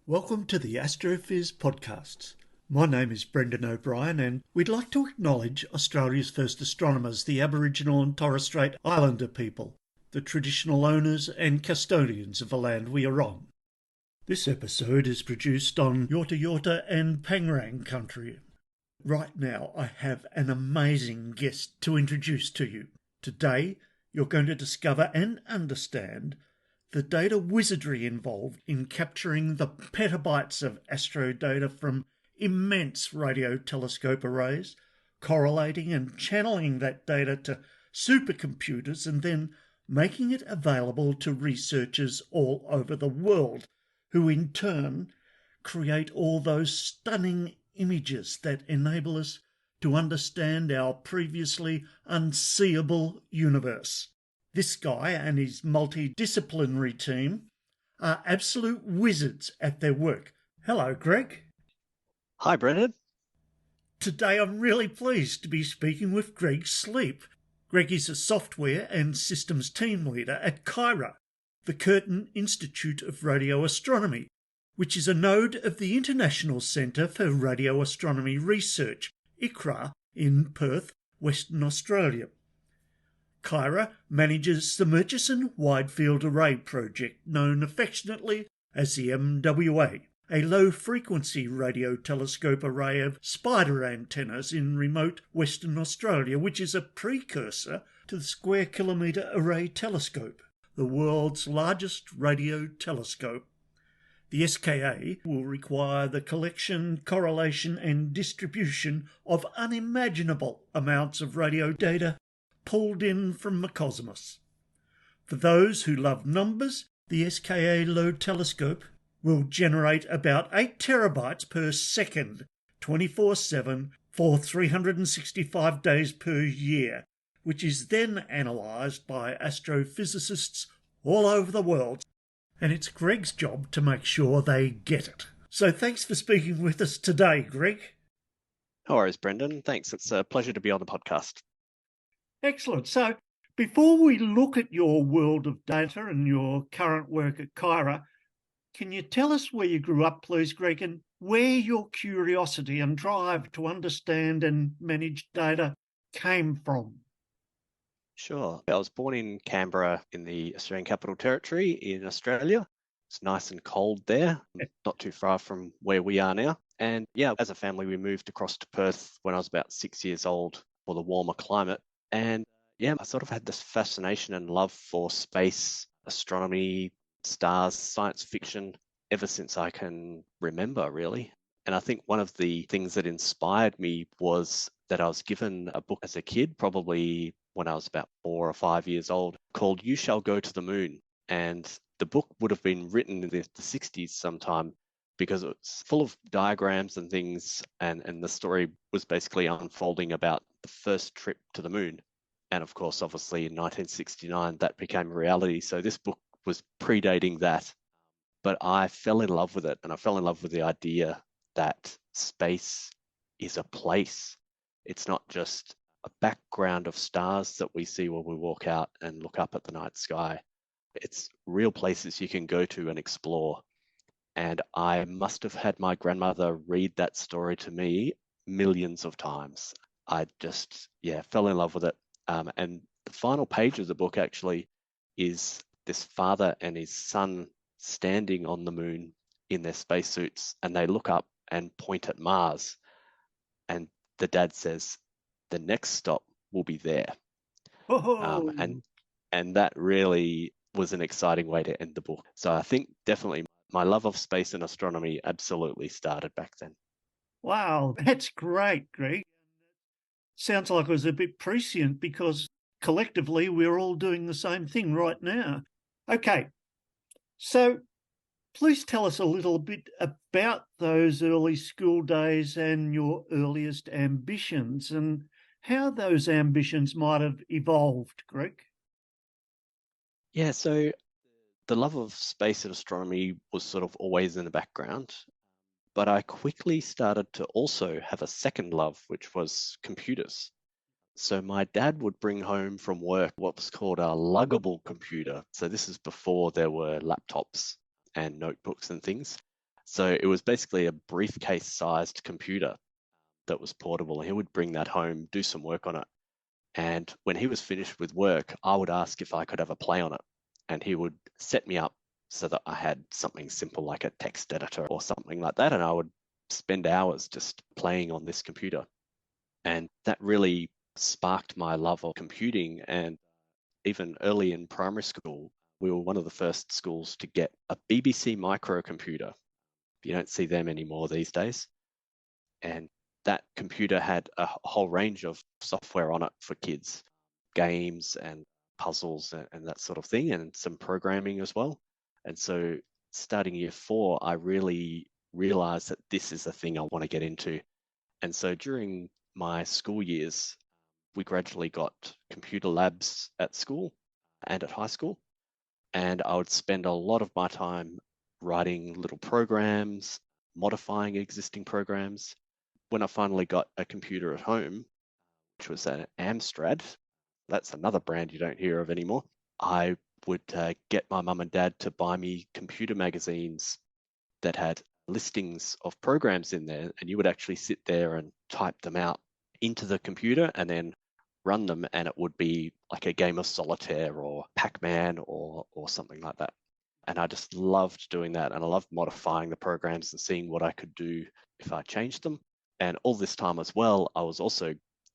Welcome to the Astrophiz podcasts. My name is Brendan O'Brien and we'd like to acknowledge Australia's first astronomers, the Aboriginal and Torres Strait Islander people, the traditional owners and custodians of the land we are on. This episode is produced on Yorta Yorta and Pangrang country. Right now I have an amazing guest to introduce to you. Today you're going to discover and understand the data wizardry involved in capturing the petabytes of astro data from immense radio telescope arrays, correlating and channeling that data to supercomputers and then making it available to researchers all over the world, who in turn create all those stunning images that enable us to understand our previously unseeable universe. This guy and his multidisciplinary team are absolute wizards at their work. Hello, Greg. Hi, Brendan. Today I'm really pleased to be speaking with Greg Sleap. Greg is a software and systems team leader at CIRA, the Curtin Institute of Radio Astronomy, which is a node of the International Centre for Radio Astronomy Research, ICRAR, in Perth, Western Australia. CIRA manages the Murchison Wide Field Array project, known affectionately as the MWA, a low-frequency radio telescope array of spider antennas in remote Western Australia, which is a precursor to the Square Kilometre Array Telescope, the world's largest radio telescope. The SKA will require the collection, correlation and distribution of unimaginable amounts of radio data pulled in from the cosmos. For those who love numbers, the SKA Low Telescope will generate about 8 terabytes per second, 24/7 for 365 days per year, which is then analysed by astrophysicists all over the world. And it's Greg's job to make sure they get it. So thanks for speaking with us today, Greg. No worries, Brendan. Thanks. It's a pleasure to be on the podcast. Excellent. So before we look at your world of data and your current work at CIRA, can you tell us where you grew up, please, Greg, and where your curiosity and drive to understand and manage data came from? Sure. I was born in Canberra in the Australian Capital Territory in Australia. It's nice and cold there, not too far from where we are now. And yeah, as a family, we moved across to Perth when I was about 6 years old for the warmer climate. And yeah, I sort of had this fascination and love for space, astronomy, stars, science fiction ever since I can remember, really. And I think one of the things that inspired me was that I was given a book as a kid, probably when I was about 4 or 5 years old, called You Shall Go to the Moon. And the book would have been written in the 60s sometime because it's full of diagrams and things. And the story was basically unfolding about the first trip to the moon. And of course, obviously in 1969, that became a reality. So this book was predating that. But I fell in love with it. And I fell in love with the idea that space is a place. It's not just a background of stars that we see when we walk out and look up at the night sky. It's real places you can go to and explore. And I must have had my grandmother read that story to me millions of times. I just, fell in love with it. And the final page of the book actually is this father and his son standing on the moon in their spacesuits, and they look up and point at Mars. And the dad says, the next stop will be there. And that really was an exciting way to end the book. So I think definitely my love of space and astronomy absolutely started back then. Wow, that's great, Greg. Sounds like it was a bit prescient because collectively we're all doing the same thing right now. Okay, so please tell us a little bit about those early school days and your earliest ambitions and how those ambitions might have evolved, Greg. Yeah, so the love of space and astronomy was sort of always in the background, but I quickly started to also have a second love, which was computers. So my dad would bring home from work what was called a luggable computer. So this is before there were laptops and notebooks and things. So it was basically a briefcase-sized computer that was portable. He would bring that home, do some work on it. And when he was finished with work, I would ask if I could have a play on it. And he would set me up so that I had something simple like a text editor or something like that. And I would spend hours just playing on this computer. And that really sparked my love of computing. And even early in primary school, we were one of the first schools to get a BBC microcomputer. You don't see them anymore these days. And that computer had a whole range of software on it for kids, games and puzzles and that sort of thing, and some programming as well. And so starting year 4, I really realized that this is a thing I want to get into. And so during my school years, we gradually got computer labs at school and at high school. And I would spend a lot of my time writing little programs, modifying existing programs. When I finally got a computer at home, which was an Amstrad, that's another brand you don't hear of anymore, I would get my mum and dad to buy me computer magazines that had listings of programs in there, and you would actually sit there and type them out into the computer and then run them, and it would be like a game of solitaire or Pac-Man or something like that. And I just loved doing that, and I loved modifying the programs and seeing what I could do if I changed them. And all this time as well, I was also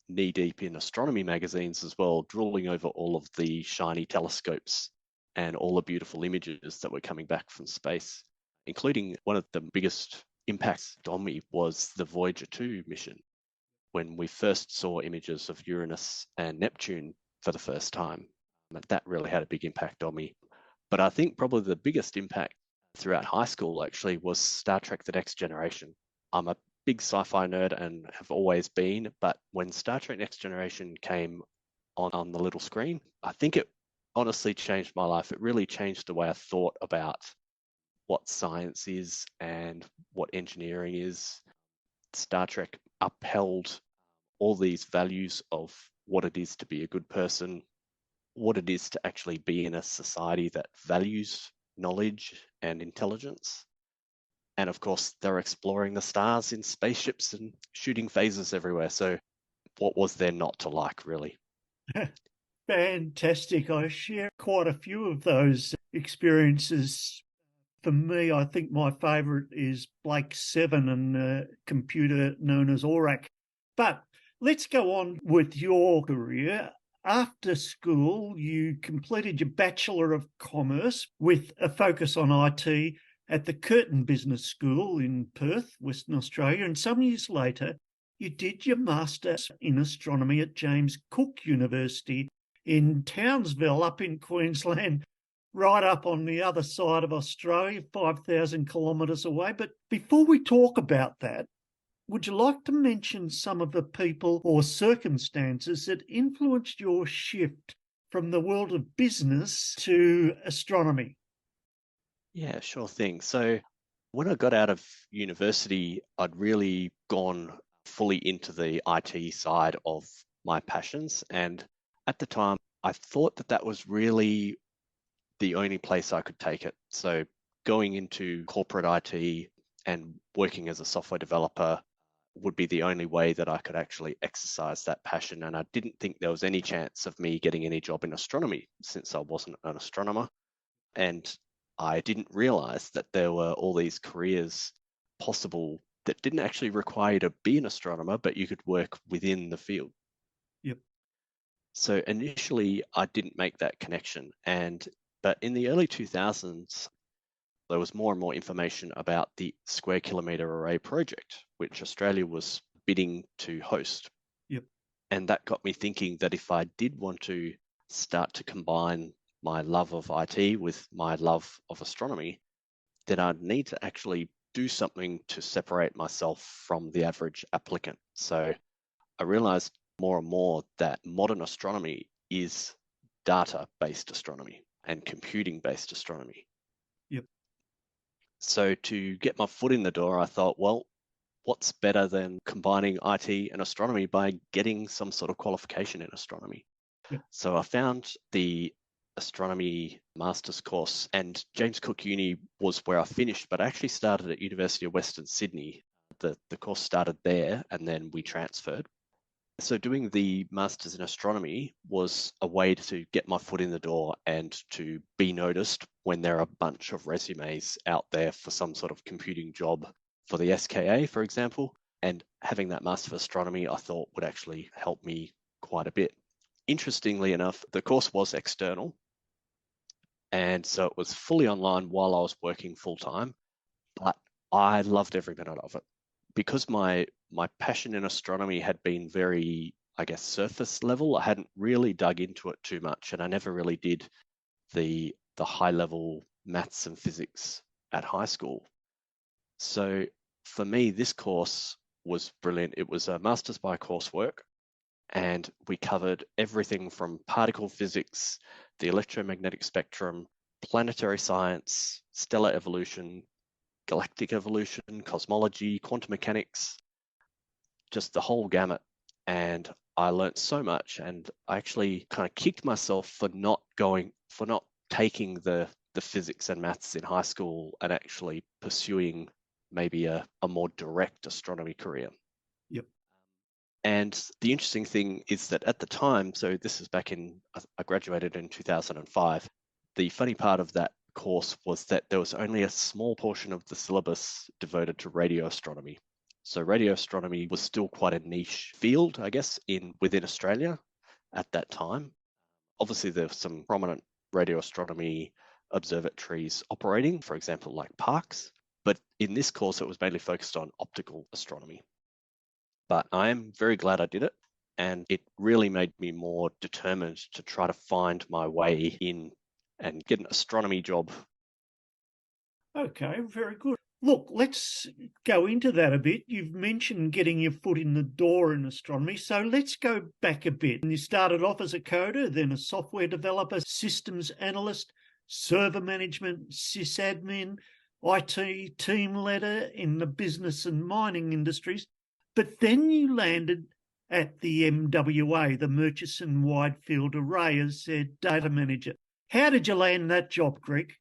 knee-deep in astronomy magazines as well, drooling over all of the shiny telescopes and all the beautiful images that were coming back from space, including one of the biggest impacts on me was the Voyager 2 mission, when we first saw images of Uranus and Neptune for the first time. That really had a big impact on me. But I think probably the biggest impact throughout high school actually was Star Trek: The Next Generation. I'm a big sci-fi nerd and have always been, but when Star Trek: Next Generation came on the little screen, I think it honestly changed my life. It really changed the way I thought about what science is and what engineering is. Star Trek upheld all these values of what it is to be a good person, what it is to actually be in a society that values knowledge and intelligence. And of course, they're exploring the stars in spaceships and shooting phasers everywhere. So what was there not to like, really? Fantastic. I share quite a few of those experiences. For me, I think my favourite is Blake 7 and a computer known as ORAC. But let's go on with your career. After school, you completed your Bachelor of Commerce with a focus on IT at the Curtin Business School in Perth, Western Australia. And some years later, you did your Master's in Astronomy at James Cook University in Townsville up in Queensland, right up on the other side of Australia, 5,000 kilometres away. But before we talk about that, would you like to mention some of the people or circumstances that influenced your shift from the world of business to astronomy? Yeah, sure thing. So when I got out of university, I'd really gone fully into the IT side of my passions. And at the time, I thought that that was really the only place I could take it. So going into corporate IT and working as a software developer would be the only way that I could actually exercise that passion. And I didn't think there was any chance of me getting any job in astronomy since I wasn't an astronomer. And I didn't realize that there were all these careers possible that didn't actually require you to be an astronomer, but you could work within the field. Yep. So initially, I didn't make that connection. But in the early 2000s, there was more and more information about the Square Kilometre Array project, which Australia was bidding to host. Yep. And that got me thinking that if I did want to start to combine my love of IT with my love of astronomy, then I'd need to actually do something to separate myself from the average applicant. So I realized more and more that modern astronomy is data-based astronomy and computing-based astronomy. Yep. So to get my foot in the door, I thought, well, what's better than combining IT and astronomy by getting some sort of qualification in astronomy? Yep. So I found the astronomy master's course, and James Cook Uni was where I finished, but I actually started at University of Western Sydney. The course started there, and then we transferred. So doing the Masters in Astronomy was a way to get my foot in the door and to be noticed when there are a bunch of resumes out there for some sort of computing job for the SKA, for example. And having that Master of Astronomy, I thought would actually help me quite a bit. Interestingly enough, the course was external. And so it was fully online while I was working full time, but I loved every minute of it. Because my passion in astronomy had been very, I guess, surface level, I hadn't really dug into it too much, and I never really did the high level maths and physics at high school. So for me, this course was brilliant. It was a master's by coursework, and we covered everything from particle physics, the electromagnetic spectrum, planetary science, stellar evolution, galactic evolution, cosmology, quantum mechanics, just the whole gamut. And I learnt so much, and I actually kind of kicked myself for not taking the physics and maths in high school and actually pursuing maybe a more direct astronomy career. Yep. And the interesting thing is that at the time, so this is back I graduated in 2005, the funny part of that course was that there was only a small portion of the syllabus devoted to radio astronomy. So radio astronomy was still quite a niche field, I guess, within Australia at that time. Obviously, there were some prominent radio astronomy observatories operating, for example, like Parkes. But in this course, it was mainly focused on optical astronomy. But I am very glad I did it. And it really made me more determined to try to find my way in and get an astronomy job. Okay, very good. Look, let's go into that a bit. You've mentioned getting your foot in the door in astronomy, so let's go back a bit. You started off as a coder, then a software developer, systems analyst, server management, sysadmin, IT team leader in the business and mining industries. But then you landed at the MWA, the Murchison Wide Field Array, as their data manager. How did you land that job, Greg?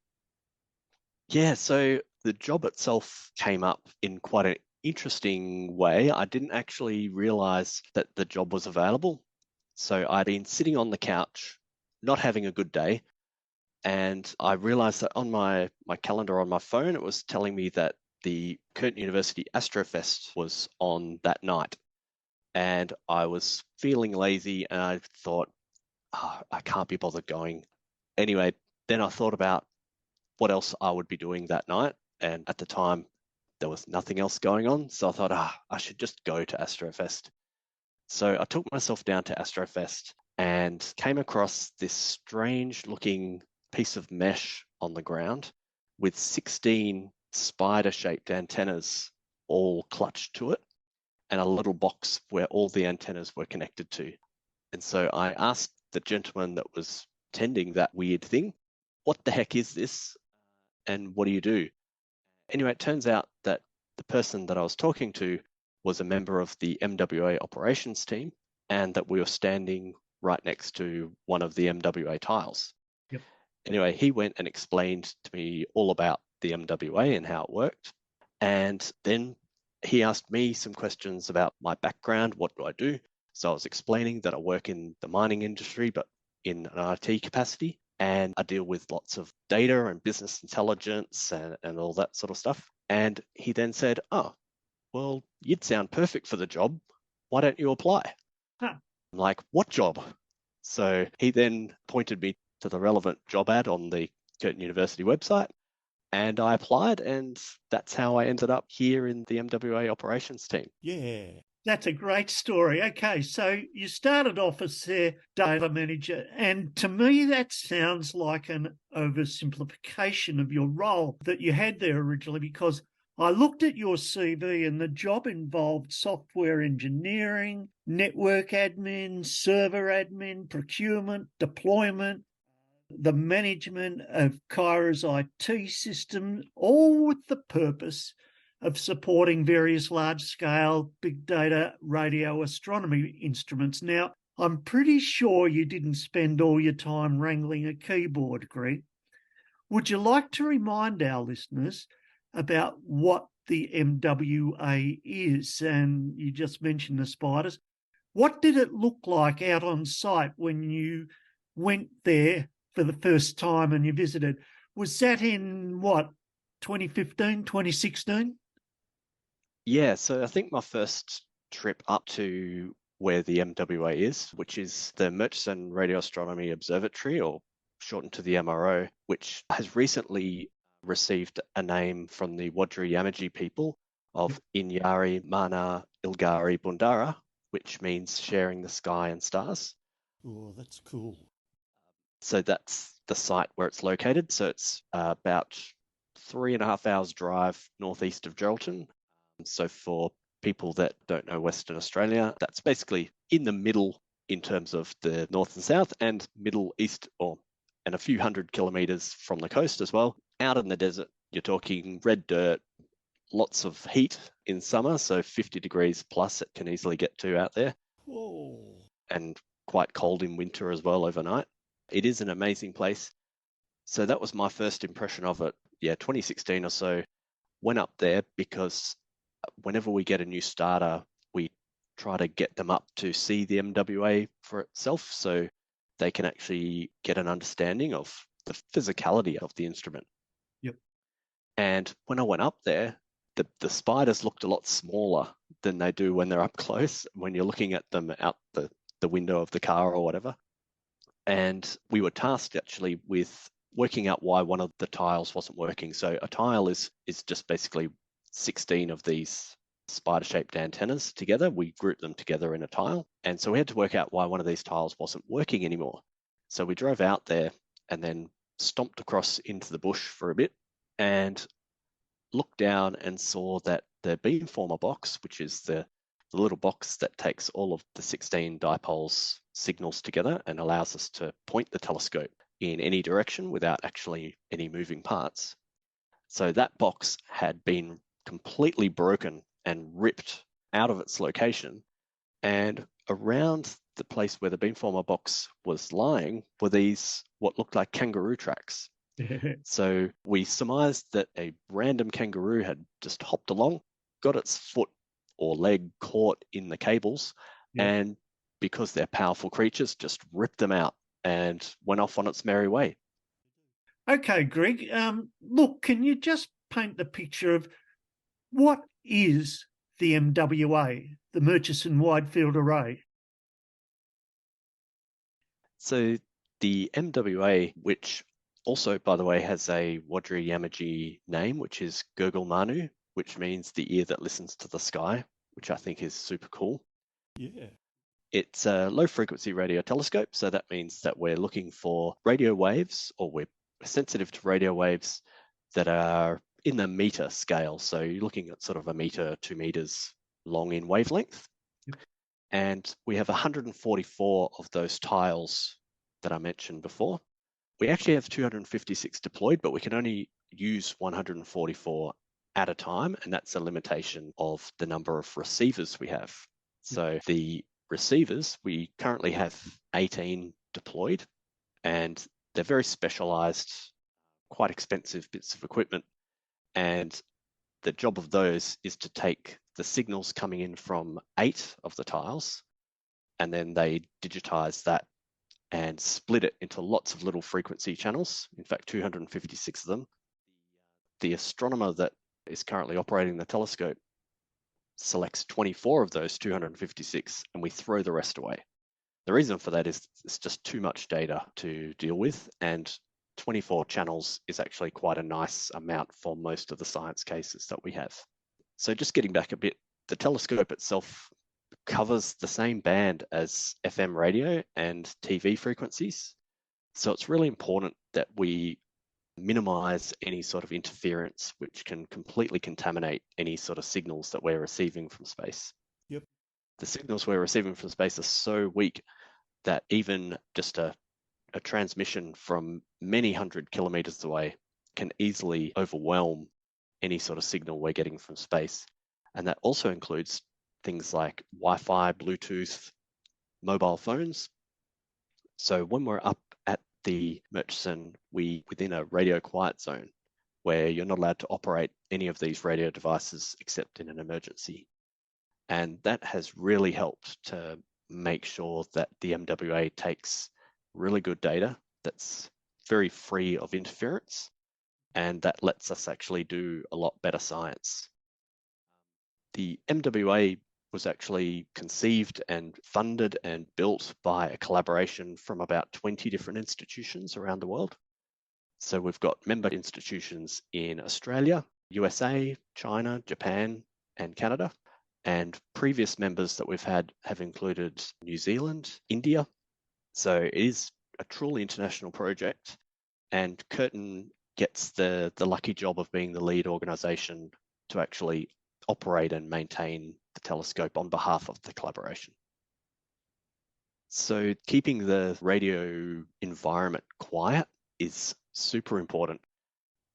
Yeah, so the job itself came up in quite an interesting way. I didn't actually realize that the job was available. So I'd been sitting on the couch, not having a good day, and I realized that on my calendar on my phone, it was telling me that the Curtin University Astrophiz was on that night. And I was feeling lazy, and I thought, I can't be bothered going. Anyway, then I thought about what else I would be doing that night. And at the time, there was nothing else going on. So I thought, I should just go to Astrophiz. So I took myself down to Astrophiz and came across this strange looking piece of mesh on the ground with 16 spider-shaped antennas all clutched to it, and a little box where all the antennas were connected to. And so I asked the gentleman that was tending that weird thing, what the heck is this? And what do you do? Anyway, it turns out that the person that I was talking to was a member of the MWA operations team, and that we were standing right next to one of the MWA tiles. Yep. Anyway, he went and explained to me all about the MWA and how it worked. And then he asked me some questions about my background, what do I do? So I was explaining that I work in the mining industry, but in an IT capacity, and I deal with lots of data and business intelligence and all that sort of stuff. And he then said, oh, well, you'd sound perfect for the job. Why don't you apply? Huh. I'm like, what job? So he then pointed me to the relevant job ad on the Curtin University website, and I applied, and that's how I ended up here in the MWA operations team. Yeah, that's a great story. Okay, so you started off as their data manager, and to me that sounds like an oversimplification of your role that you had there originally, because I looked at your CV and the job involved software engineering, network admin, server admin, procurement, deployment, the management of CIRA's IT system, all with the purpose of supporting various large-scale big data radio astronomy instruments. Now, I'm pretty sure you didn't spend all your time wrangling a keyboard, Greg. Would you like to remind our listeners about what the MWA is? And you just mentioned the spiders. What did it look like out on site when you went there for the first time and you visited? Was that in what, 2015, 2016? Yeah, so I think my first trip up to where the MWA is, which is the Murchison Radio Astronomy Observatory, or shortened to the MRO, which has recently received a name from the Whadjuk people of Inyari Mana Ilgari Bundara, which means sharing the sky and stars. Oh, that's cool. So that's the site where it's located. So it's about 3.5 hours drive northeast of Geraldton. So for people that don't know Western Australia, that's basically in the middle in terms of the north and south, and middle east, and a few hundred kilometres from the coast as well. Out in the desert, you're talking red dirt, lots of heat in summer, so 50 degrees plus it can easily get to out there. Whoa. And quite cold in winter as well overnight. It is an amazing place. So that was my first impression of it. Yeah, 2016 or so. Went up there because whenever we get a new starter, we try to get them up to see the MWA for itself so they can actually get an understanding of the physicality of the instrument. Yep. And when I went up there, the spiders looked a lot smaller than they do when they're up close, when you're looking at them out the window of the car or whatever. And we were tasked actually with working out why one of the tiles wasn't working. So a tile is just basically 16 of these spider-shaped antennas together. We grouped them together in a tile. And so we had to work out why one of these tiles wasn't working anymore. So we drove out there and then stomped across into the bush for a bit and looked down and saw that the beamformer box, which is the little box that takes all of the 16 dipoles signals together and allows us to point the telescope in any direction without actually any moving parts. So that box had been completely broken and ripped out of its location, and around the place where the beamformer box was lying were these what looked like kangaroo tracks. So we surmised that a random kangaroo had just hopped along, got its foot or leg caught in the cables, and because they're powerful creatures, just ripped them out and went off on its merry way. Okay, Greg. Look, can you just paint the picture of what is the MWA, the Murchison Wide Field Array? So the MWA, which also, by the way, has a Whadjuk name, which is Gurgle Manu, which means the ear that listens to the sky, which I think is super cool. Yeah. It's a low frequency radio telescope. So that means that we're looking for radio waves, or we're sensitive to radio waves that are in the meter scale. So you're looking at sort of 1 meter, 2 meters long in wavelength. Yep. And we have 144 of those tiles that I mentioned before. We actually have 256 deployed, but we can only use 144 at a time. And that's a limitation of the number of receivers we have. So the receivers, we currently have 18 deployed, and they're very specialized, quite expensive bits of equipment. And the job of those is to take the signals coming in from 8 of the tiles, and then they digitize that and split it into lots of little frequency channels. In fact, 256 of them. The astronomer that is currently operating the telescope selects 24 of those 256, and we throw the rest away. The reason for that is it's just too much data to deal with, and 24 channels is actually quite a nice amount for most of the science cases that we have. So just getting back a bit, the telescope itself covers the same band as FM radio and TV frequencies. So it's really important that we minimize any sort of interference which can completely contaminate any sort of signals that we're receiving from space. Yep. The signals we're receiving from space are so weak that even just a transmission from many hundred kilometers away can easily overwhelm any sort of signal we're getting from space. And that also includes things like Wi-Fi, Bluetooth, mobile phones. So when we're up at the Murchison, within a radio quiet zone where you're not allowed to operate any of these radio devices except in an emergency. And that has really helped to make sure that the MWA takes really good data that's very free of interference, and that lets us actually do a lot better science. The MWA was actually conceived and funded and built by a collaboration from about 20 different institutions around the world. So we've got member institutions in Australia, USA, China, Japan, and Canada. And previous members that we've had have included New Zealand, India. So it is a truly international project. And Curtin gets the lucky job of being the lead organisation to actually operate and maintain the telescope on behalf of the collaboration. So keeping the radio environment quiet is super important.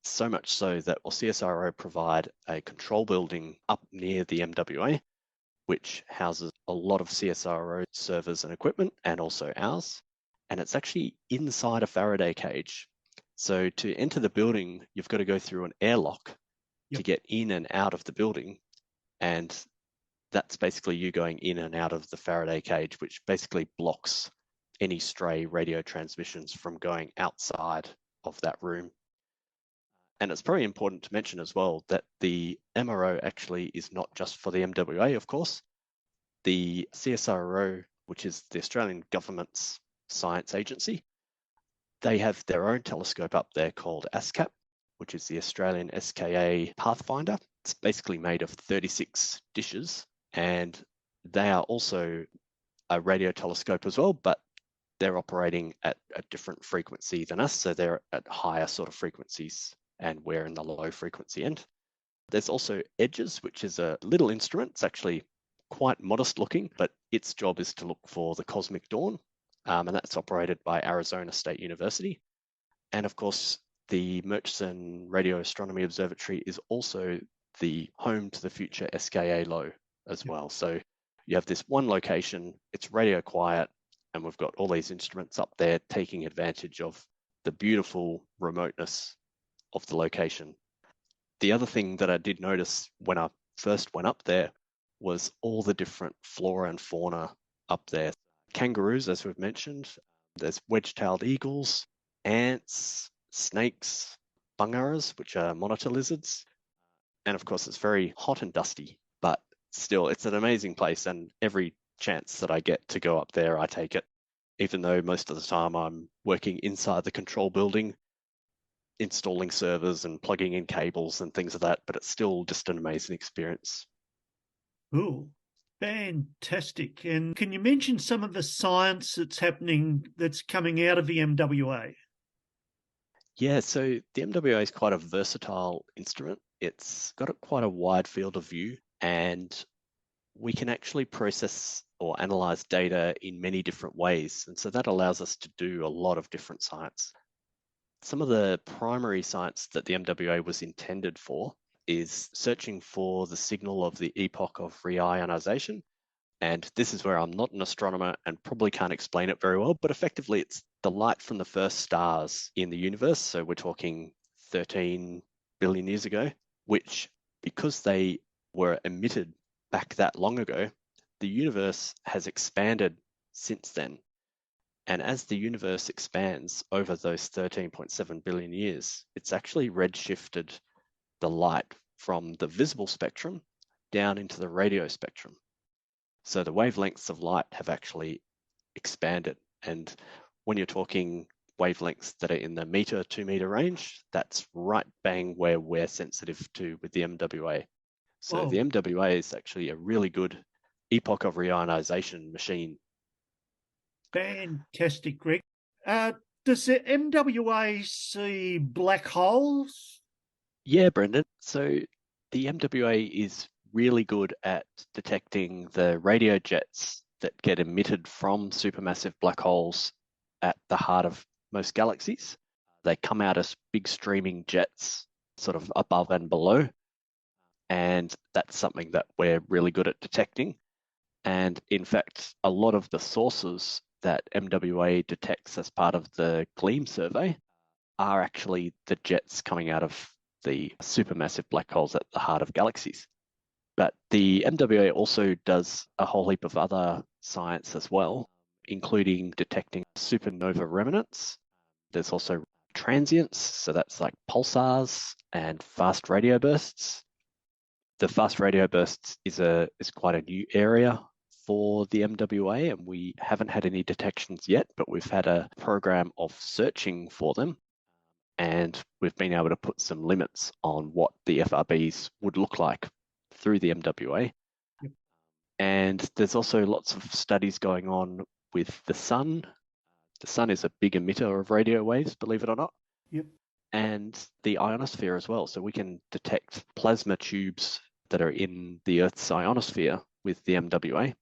So much so that CSIRO provide a control building up near the MWA, which houses a lot of CSIRO servers and equipment, and also ours. And it's actually inside a Faraday cage. So to enter the building, you've got to go through an airlock to get in and out of the building. And that's basically you going in and out of the Faraday cage, which basically blocks any stray radio transmissions from going outside of that room. And it's probably important to mention as well that the MRO actually is not just for the MWA, of course. The CSIRO, which is the Australian government's science agency, they have their own telescope up there called ASCAP, which is the Australian SKA Pathfinder. It's basically made of 36 dishes, and they are also a radio telescope as well, but they're operating at a different frequency than us. So they're at higher sort of frequencies, and we're in the low frequency end. There's also EDGES, which is a little instrument. It's actually quite modest looking, but its job is to look for the cosmic dawn, and that's operated by Arizona State University. And of course, the Murchison Radio Astronomy Observatory is also the home to the future SKA low as well. So you have this one location, it's radio quiet, and we've got all these instruments up there taking advantage of the beautiful remoteness of the location. The other thing that I did notice when I first went up there was all the different flora and fauna up there. Kangaroos, as we've mentioned, there's wedge-tailed eagles, ants, snakes, bungaras, which are monitor lizards. And of course, it's very hot and dusty, but still, it's an amazing place. And every chance that I get to go up there, I take it, even though most of the time I'm working inside the control building, installing servers and plugging in cables and things like that, but it's still just an amazing experience. Cool. Fantastic. And can you mention some of the science that's happening, that's coming out of the MWA? Yeah, so the MWA is quite a versatile instrument. It's got quite a wide field of view, and we can actually process or analyze data in many different ways. And so that allows us to do a lot of different science. Some of the primary science that the MWA was intended for is searching for the signal of the Epoch of Reionization. And this is where I'm not an astronomer and probably can't explain it very well, but effectively it's the light from the first stars in the universe. So we're talking 13 billion years ago, which, because they were emitted back that long ago, the universe has expanded since then. And as the universe expands over those 13.7 billion years, it's actually redshifted the light from the visible spectrum down into the radio spectrum. So the wavelengths of light have actually expanded. And when you're talking wavelengths that are in the meter, 2 meter range, that's right bang where we're sensitive to with the MWA. So the MWA is actually a really good Epoch of Reionization machine. Fantastic, Greg. Does the MWA see black holes? Yeah, Brendan. So the MWA is really good at detecting the radio jets that get emitted from supermassive black holes at the heart of most galaxies. They come out as big streaming jets sort of above and below. And that's something that we're really good at detecting. And in fact, a lot of the sources that MWA detects as part of the GLEAM survey are actually the jets coming out of the supermassive black holes at the heart of galaxies. But the MWA also does a whole heap of other science as well, including detecting supernova remnants. There's also transients, so that's like pulsars and fast radio bursts. The fast radio bursts is quite a new area for the MWA, and we haven't had any detections yet, but we've had a program of searching for them, and we've been able to put some limits on what the FRBs would look like through the MWA. Yep. And there's also lots of studies going on with the sun. The sun is a big emitter of radio waves, believe it or not. Yep. And the ionosphere as well. So we can detect plasma tubes that are in the Earth's ionosphere with the MWA.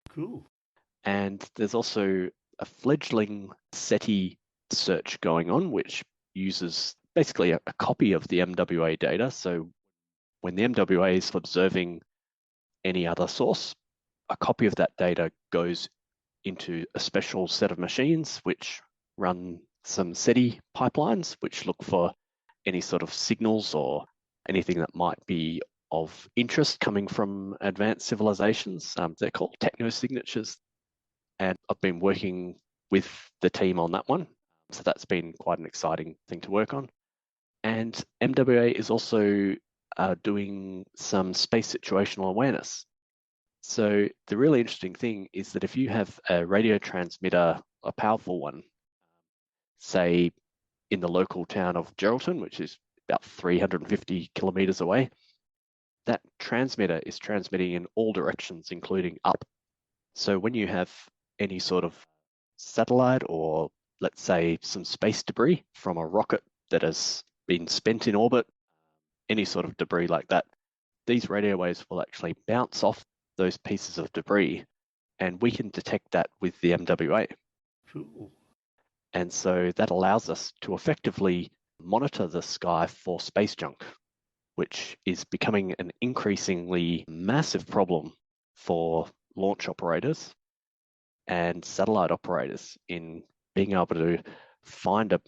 Cool. And there's also a fledgling SETI search going on, which uses basically a copy of the MWA data. So when the MWA is observing any other source, a copy of that data goes into a special set of machines which run some SETI pipelines, which look for any sort of signals or anything that might be of interest coming from advanced civilizations. They're called technosignatures. And I've been working with the team on that one. So that's been quite an exciting thing to work on. And MWA is also doing some space situational awareness. So the really interesting thing is that if you have a radio transmitter, a powerful one, say in the local town of Geraldton, which is about 350 kilometers away, that transmitter is transmitting in all directions, including up. So when you have any sort of satellite or, let's say, some space debris from a rocket that has been spent in orbit, any sort of debris like that, these radio waves will actually bounce off those pieces of debris, and we can detect that with the MWA. Cool. And so that allows us to effectively monitor the sky for space junk, which is becoming an increasingly massive problem for launch operators and satellite operators in being able to find a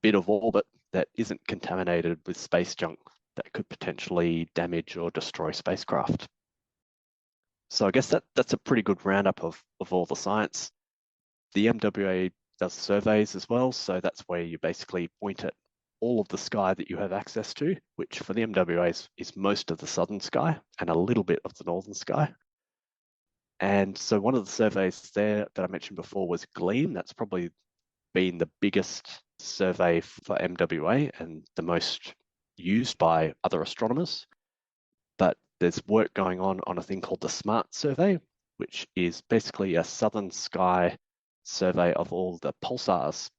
bit of orbit that isn't contaminated with space junk that could potentially damage or destroy spacecraft. So I guess that's a pretty good roundup of all the science. The MWA does surveys as well, so that's where you basically point at all of the sky that you have access to, which for the MWA is most of the southern sky and a little bit of the northern sky. And so one of the surveys there that I mentioned before was GLEAM. That's probably been the biggest survey for MWA and the most used by other astronomers. But there's work going on a thing called the SMART survey, which is basically a southern sky survey of all the pulsars.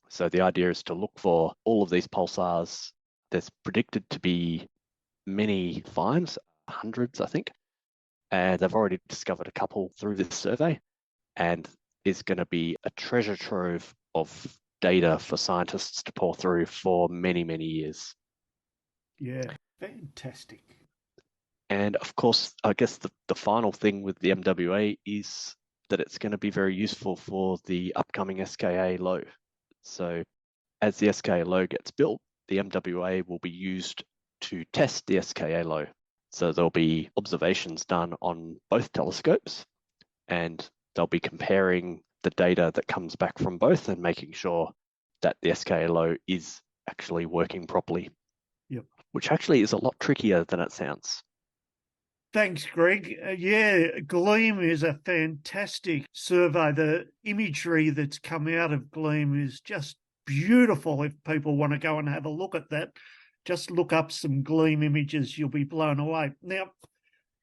So the idea is to look for all of these pulsars. There's predicted to be many finds, hundreds, I think. And they've already discovered a couple through this survey. And is going to be a treasure trove of data for scientists to pour through for many, many years. Yeah, fantastic. And of course, I guess the final thing with the MWA is that it's going to be very useful for the upcoming SKA low. So as the SKA low gets built, the MWA will be used to test the SKA low. So there'll be observations done on both telescopes, and they'll be comparing the data that comes back from both and making sure that the SKA low is actually working properly. Yep. Which actually is a lot trickier than it sounds. Thanks, Greg. Yeah, GLEAM is a fantastic survey. The imagery that's come out of GLEAM is just beautiful. If people want to go and have a look at that, just look up some GLEAM images. You'll be blown away. Now,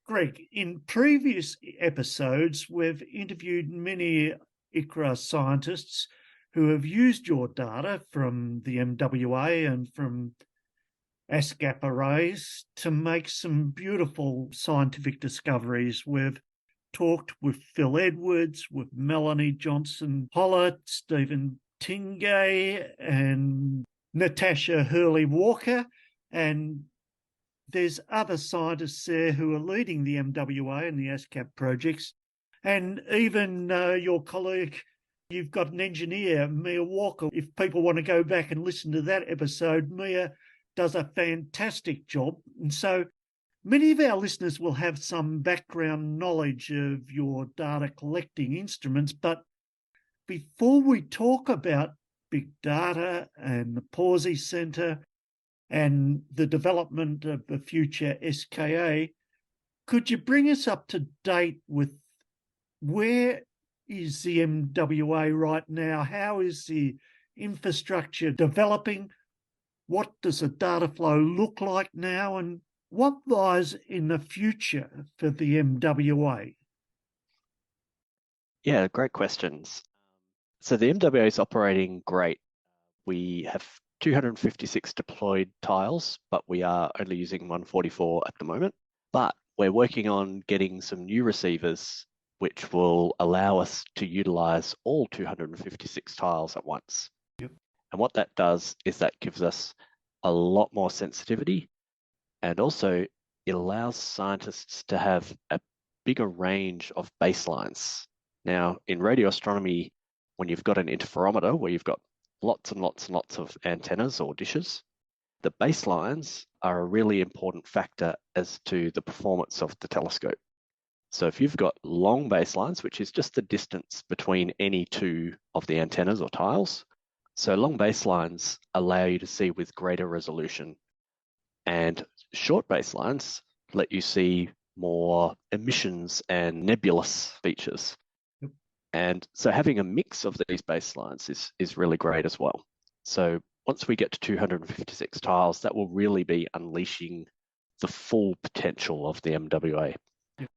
Greg, in previous episodes, we've interviewed many ICRAR scientists who have used your data from the MWA and from ASCAP arrays to make some beautiful scientific discoveries. We've talked with Phil Edwards, with Melanie Johnson-Hollett, Stephen Tingay, and Natasha Hurley-Walker, and there's other scientists there who are leading the MWA and the ASCAP projects, and even your colleague, you've got an engineer, Mia Walker. If people want to go back and listen to that episode, Mia does a fantastic job. And so many of our listeners will have some background knowledge of your data collecting instruments, but before we talk about big data and the Pawsey Centre and the development of the future SKA, could you bring us up to date with where is the MWA right now? How is the infrastructure developing? What does the data flow look like now? And what lies in the future for the MWA? Yeah, great questions. So the MWA is operating great. We have 256 deployed tiles, but we are only using 144 at the moment. But we're working on getting some new receivers, which will allow us to utilize all 256 tiles at once. Yep. And what that does is that gives us a lot more sensitivity, and also it allows scientists to have a bigger range of baselines. Now, in radio astronomy, when you've got an interferometer where you've got lots and lots and lots of antennas or dishes, the baselines are a really important factor as to the performance of the telescope. So if you've got long baselines, which is just the distance between any two of the antennas or tiles, so long baselines allow you to see with greater resolution, and short baselines let you see more emissions and nebulous features. Yep. And so having a mix of these baselines is really great as well. So once we get to 256 tiles, that will really be unleashing the full potential of the MWA. Yep.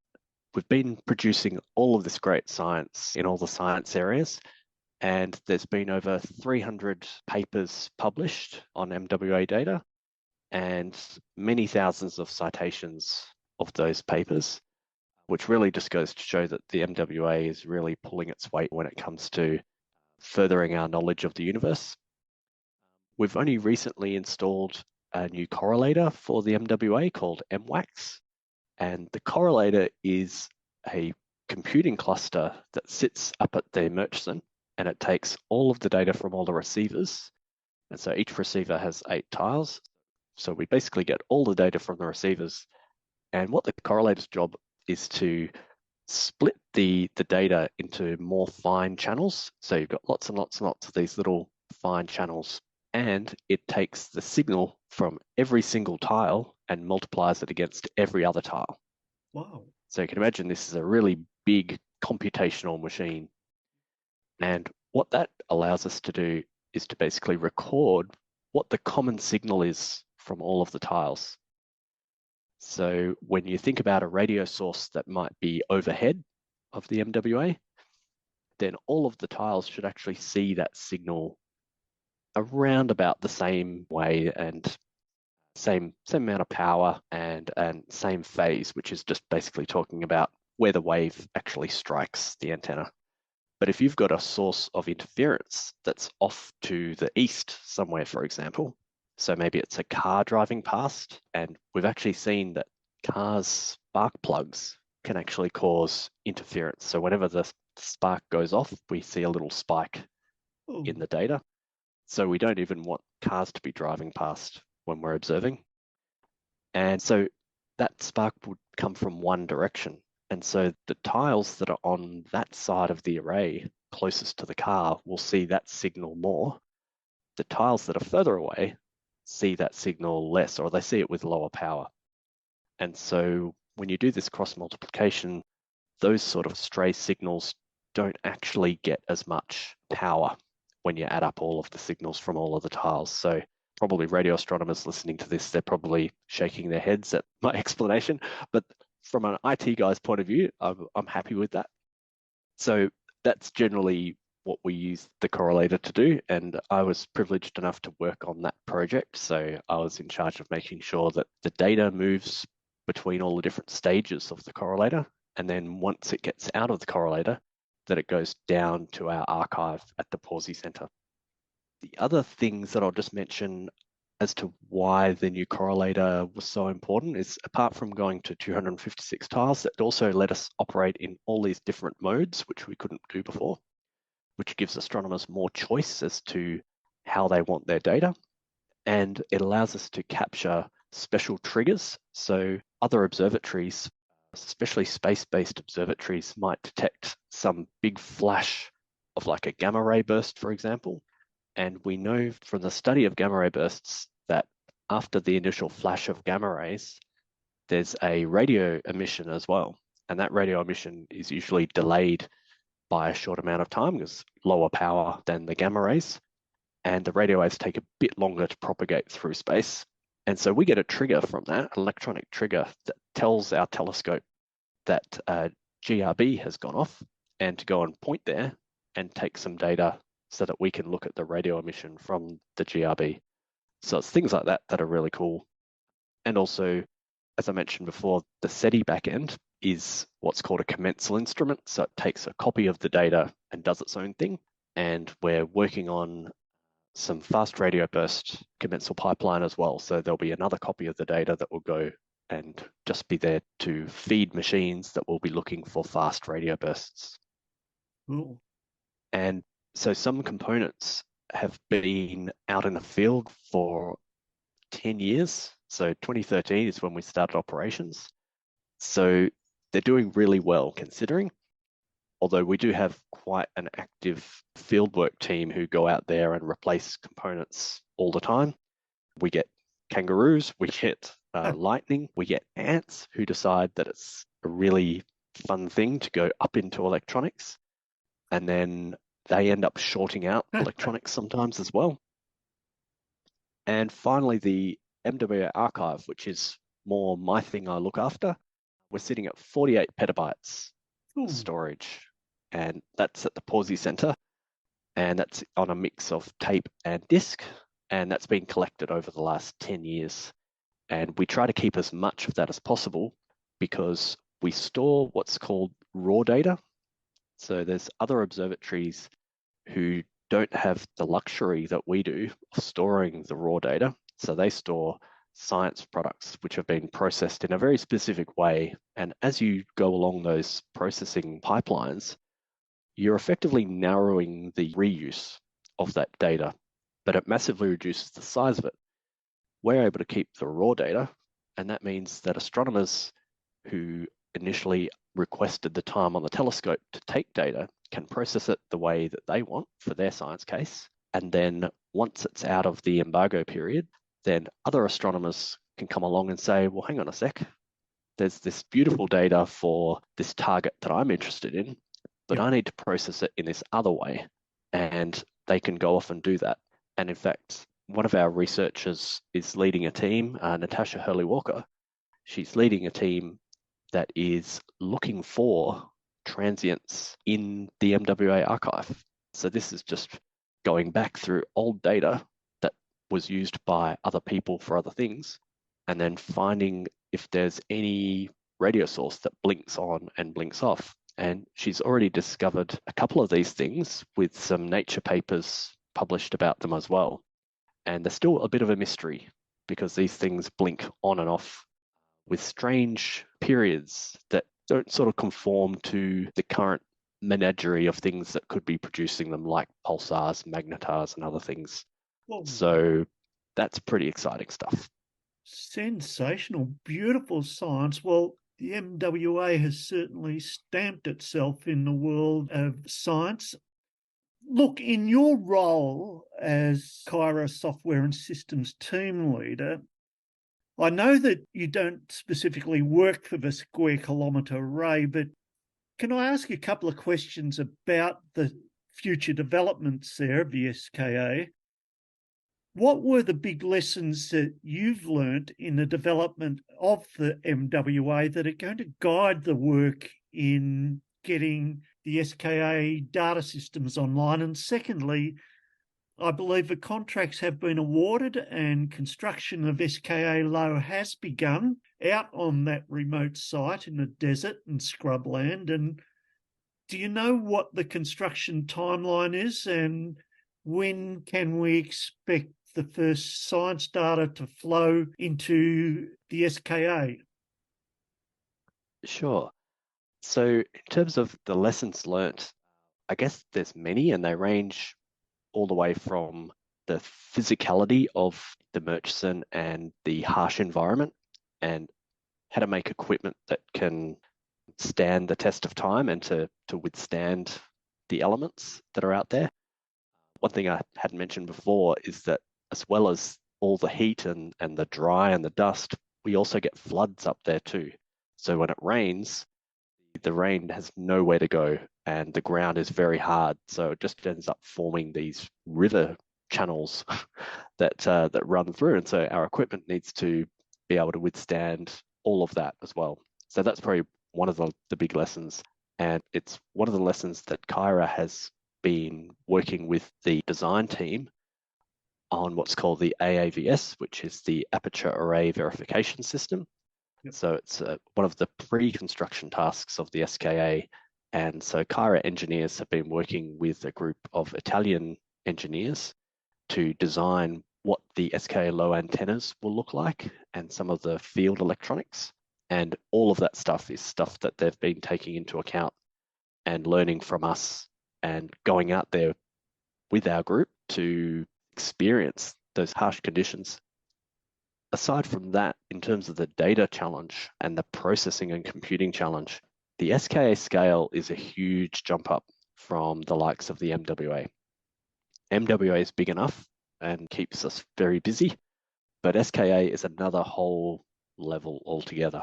We've been producing all of this great science in all the science areas, and there's been over 300 papers published on MWA data and many thousands of citations of those papers, which really just goes to show that the MWA is really pulling its weight when it comes to furthering our knowledge of the universe. We've only recently installed a new correlator for the MWA called MWAX, and the correlator is a computing cluster that sits up at the Murchison, and it takes all of the data from all the receivers. And so each receiver has 8 tiles. So we basically get all the data from the receivers. And what the correlator's job is to split the data into more fine channels. So you've got lots and lots and lots of these little fine channels. And it takes the signal from every single tile and multiplies it against every other tile. Wow. So you can imagine this is a really big computational machine. And what that allows us to do is to basically record what the common signal is from all of the tiles. So when you think about a radio source that might be overhead of the MWA, then all of the tiles should actually see that signal around about the same way and same amount of power and same phase, which is just basically talking about where the wave actually strikes the antenna. But if you've got a source of interference that's off to the east somewhere, for example, so maybe it's a car driving past, and we've actually seen that cars' spark plugs can actually cause interference. So whenever the spark goes off, we see a little spike in the data. So we don't even want cars to be driving past when we're observing. And so that spark would come from one direction. And so the tiles that are on that side of the array closest to the car will see that signal more. The tiles that are further away see that signal less, or they see it with lower power. And so when you do this cross multiplication, those sort of stray signals don't actually get as much power when you add up all of the signals from all of the tiles. So probably radio astronomers listening to this, they're probably shaking their heads at my explanation, but from an IT guy's point of view, I'm happy with that. So that's generally what we use the correlator to do. And I was privileged enough to work on that project. So I was in charge of making sure that the data moves between all the different stages of the correlator. And then once it gets out of the correlator, that it goes down to our archive at the Pawsey Centre. The other things that I'll just mention as to why the new correlator was so important is, apart from going to 256 tiles, it also let us operate in all these different modes, which we couldn't do before, which gives astronomers more choice as to how they want their data. And it allows us to capture special triggers. So other observatories, especially space-based observatories, might detect some big flash of like a gamma ray burst, for example. And we know from the study of gamma ray bursts that after the initial flash of gamma rays, there's a radio emission as well. And that radio emission is usually delayed by a short amount of time because lower power than the gamma rays. And the radio waves take a bit longer to propagate through space. And so we get a trigger from that, an electronic trigger that tells our telescope that a GRB has gone off and to go and point there and take some data so that we can look at the radio emission from the GRB. So it's things like that that are really cool. And also, as I mentioned before, the SETI backend is what's called a commensal instrument. So it takes a copy of the data and does its own thing. And we're working on some fast radio burst commensal pipeline as well. So there'll be another copy of the data that will go and just be there to feed machines that will be looking for fast radio bursts. Cool. And so some components have been out in the field for 10 years. So 2013 is when we started operations. So they're doing really well considering, although we do have quite an active fieldwork team who go out there and replace components all the time. We get kangaroos, we get lightning, we get ants who decide that it's a really fun thing to go up into electronics. And then they end up shorting out electronics sometimes as well. And finally, the MWA archive, which is more my thing I look after, we're sitting at 48 petabytes storage. And that's at the Pawsey Centre. And that's on a mix of tape and disk. And that's been collected over the last 10 years. And we try to keep as much of that as possible because we store what's called raw data. So there's other observatories who don't have the luxury that we do of storing the raw data. So they store science products which have been processed in a very specific way. And as you go along those processing pipelines, you're effectively narrowing the reuse of that data, but it massively reduces the size of it. We're able to keep the raw data, and that means that astronomers who initially requested the time on the telescope to take data can process it the way that they want for their science case. And then once it's out of the embargo period, then other astronomers can come along and say, well, hang on a sec, there's this beautiful data for this target that I'm interested in, but I need to process it in this other way. And they can go off and do that. And in fact, one of our researchers is leading a team, Natasha Hurley-Walker. She's leading a team that is looking for transients in the MWA archive. So this is just going back through old data that was used by other people for other things, and then finding if there's any radio source that blinks on and blinks off. And she's already discovered a couple of these things with some Nature papers published about them as well. And there's still a bit of a mystery because these things blink on and off with strange periods that don't sort of conform to the current menagerie of things that could be producing them, like pulsars, magnetars, and other things. Whoa. So that's pretty exciting stuff. Sensational, beautiful science. Well, the MWA has certainly stamped itself in the world of science. Look, in your role as CIRA software and systems team leader, I know that you don't specifically work for the Square Kilometre Array, but can I ask a couple of questions about the future developments there of the SKA? What were the big lessons that you've learnt in the development of the MWA that are going to guide the work in getting the SKA data systems online? And secondly, I believe the contracts have been awarded and construction of SKA Low has begun out on that remote site in the desert and scrubland. And do you know what the construction timeline is and when can we expect the first science data to flow into the SKA? Sure. So in terms of the lessons learnt, I guess there's many, and they range all the way from the physicality of the Murchison and the harsh environment, and how to make equipment that can stand the test of time and to withstand the elements that are out there. One thing I hadn't mentioned before is that as well as all the heat and the dry and the dust, we also get floods up there too. So when it rains, the rain has nowhere to go and the ground is very hard. So it just ends up forming these river channels that run through. And so our equipment needs to be able to withstand all of that as well. So that's probably one of the big lessons. And it's one of the lessons that CIRA has been working with the design team on what's called the AAVS, which is the Aperture Array Verification System. Yep. So it's one of the pre-construction tasks of the SKA. And so CIRA engineers have been working with a group of Italian engineers to design what the SKA low antennas will look like and some of the field electronics. And all of that stuff is stuff that they've been taking into account and learning from us and going out there with our group to experience those harsh conditions. Aside from that, in terms of the data challenge and the processing and computing challenge, the SKA scale is a huge jump up from the likes of the MWA. MWA is big enough and keeps us very busy, but SKA is another whole level altogether.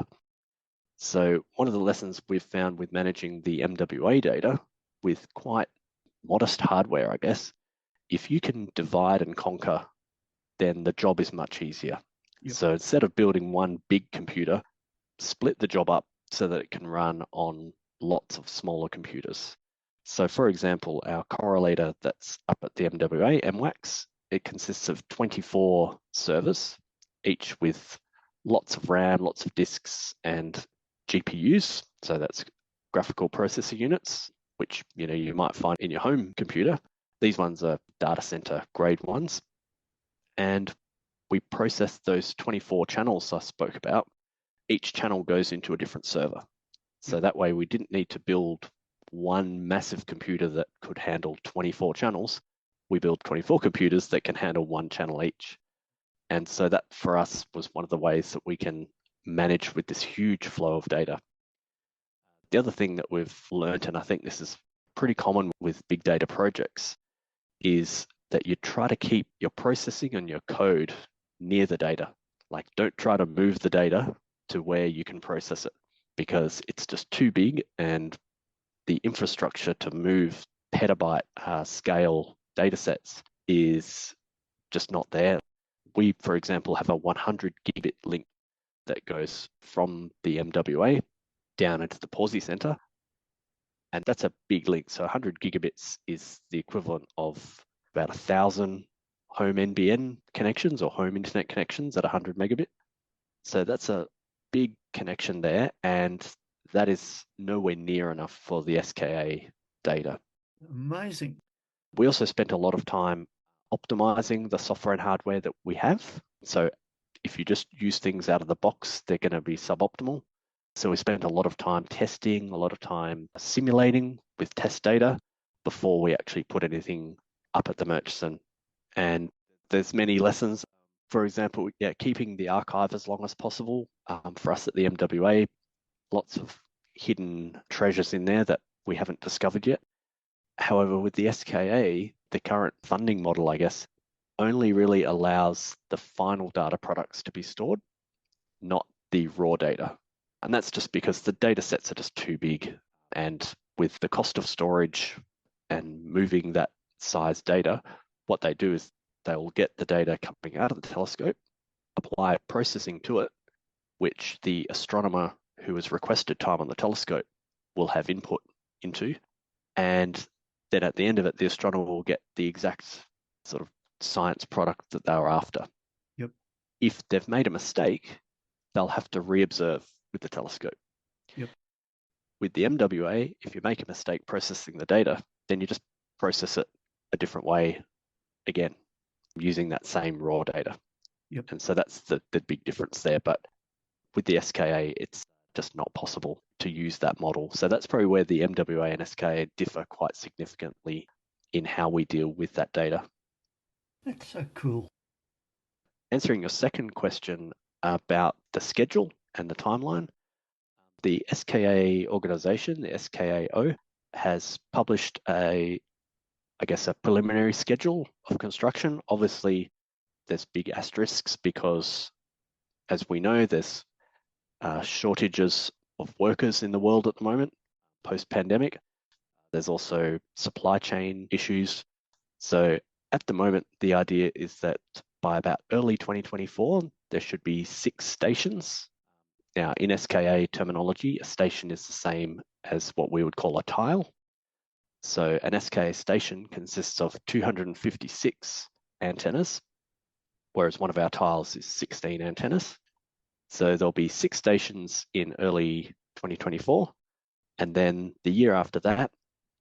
So one of the lessons we've found with managing the MWA data with quite modest hardware, I guess, if you can divide and conquer, then the job is much easier. Yep. So instead of building one big computer, split the job up so that it can run on lots of smaller computers. So for example, our correlator that's up at the MWA, MWAX, it consists of 24 servers, each with lots of RAM, lots of disks, and GPUs. So that's graphical processor units, which you might find in your home computer. These ones are data center grade ones. And we process those 24 channels I spoke about. Each channel goes into a different server. So that way we didn't need to build one massive computer that could handle 24 channels. We build 24 computers that can handle one channel each. And so that for us was one of the ways that we can manage with this huge flow of data. The other thing that we've learned, and I think this is pretty common with big data projects, is that you try to keep your processing and your code near the data. Like, don't try to move the data to where you can process it because it's just too big, and the infrastructure to move petabyte scale data sets is just not there. We, for example, have a 100 gigabit link that goes from the MWA down into the Pawsey Center. And that's a big link. So 100 gigabits is the equivalent of about 1,000 home NBN connections or home internet connections at 100 megabit. So that's a big connection there. And that is nowhere near enough for the SKA data. Amazing. We also spent a lot of time optimizing the software and hardware that we have. So if you just use things out of the box, they're going to be suboptimal. So we spent a lot of time testing, a lot of time simulating with test data before we actually put anything up at the Murchison. And there's many lessons. For example, keeping the archive as long as possible. For us at the MWA, lots of hidden treasures in there that we haven't discovered yet. However, with the SKA, the current funding model, I guess, only really allows the final data products to be stored, not the raw data. And that's just because the data sets are just too big. And with the cost of storage and moving that size data, what they do is they will get the data coming out of the telescope, apply processing to it, which the astronomer who has requested time on the telescope will have input into. And then at the end of it, the astronomer will get the exact sort of science product that they were after. Yep. If they've made a mistake, they'll have to reobserve with the telescope. Yep. With the MWA, if you make a mistake processing the data, then you just process it a different way again. using that same raw data. Yep. And so that's the big difference there. But with the SKA, it's just not possible to use that model. So that's probably where the MWA and SKA differ quite significantly in how we deal with that data. That's so cool. Answering your second question about the schedule and the timeline, the SKA organization, the SKAO, has published a preliminary schedule of construction. Obviously, there's big asterisks because, as we know, there's shortages of workers in the world at the moment, post-pandemic. There's also supply chain issues. So at the moment, the idea is that by about early 2024, there should be 6 stations. Now, in SKA terminology, a station is the same as what we would call a tile. So an SKA station consists of 256 antennas, whereas one of our tiles is 16 antennas. So there'll be 6 stations in early 2024. And then the year after that,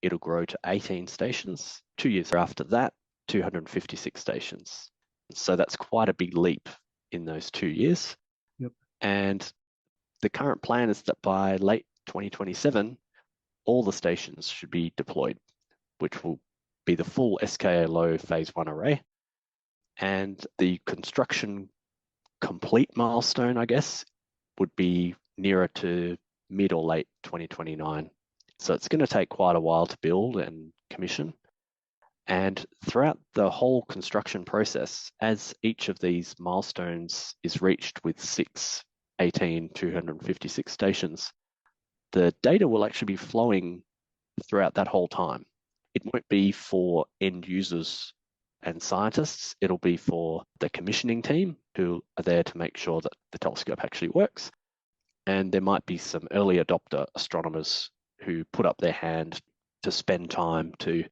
it'll grow to 18 stations. 2 years after that, 256 stations. So that's quite a big leap in those 2 years. Yep. And the current plan is that by late 2027, all the stations should be deployed, which will be the full SKA low phase 1 array. And the construction complete milestone, I guess, would be nearer to mid or late 2029. So it's going to take quite a while to build and commission. And throughout the whole construction process, as each of these milestones is reached with 6, 18, 256 stations, the data will actually be flowing throughout that whole time. It won't be for end users and scientists. It'll be for the commissioning team who are there to make sure that the telescope actually works. And there might be some early adopter astronomers who put up their hand to spend time to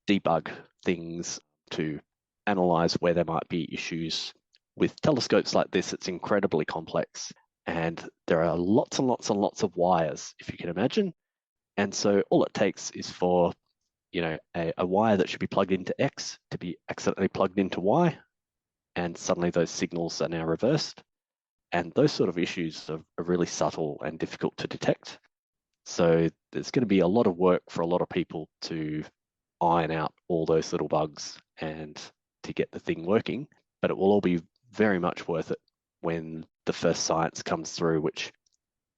debug things, to analyze where there might be issues. With telescopes like this, it's incredibly complex. And there are lots and lots and lots of wires, if you can imagine. And so all it takes is for, a wire that should be plugged into X to be accidentally plugged into Y. And suddenly those signals are now reversed. And those sort of issues are really subtle and difficult to detect. So there's going to be a lot of work for a lot of people to iron out all those little bugs and to get the thing working. But it will all be very much worth it when the first science comes through, which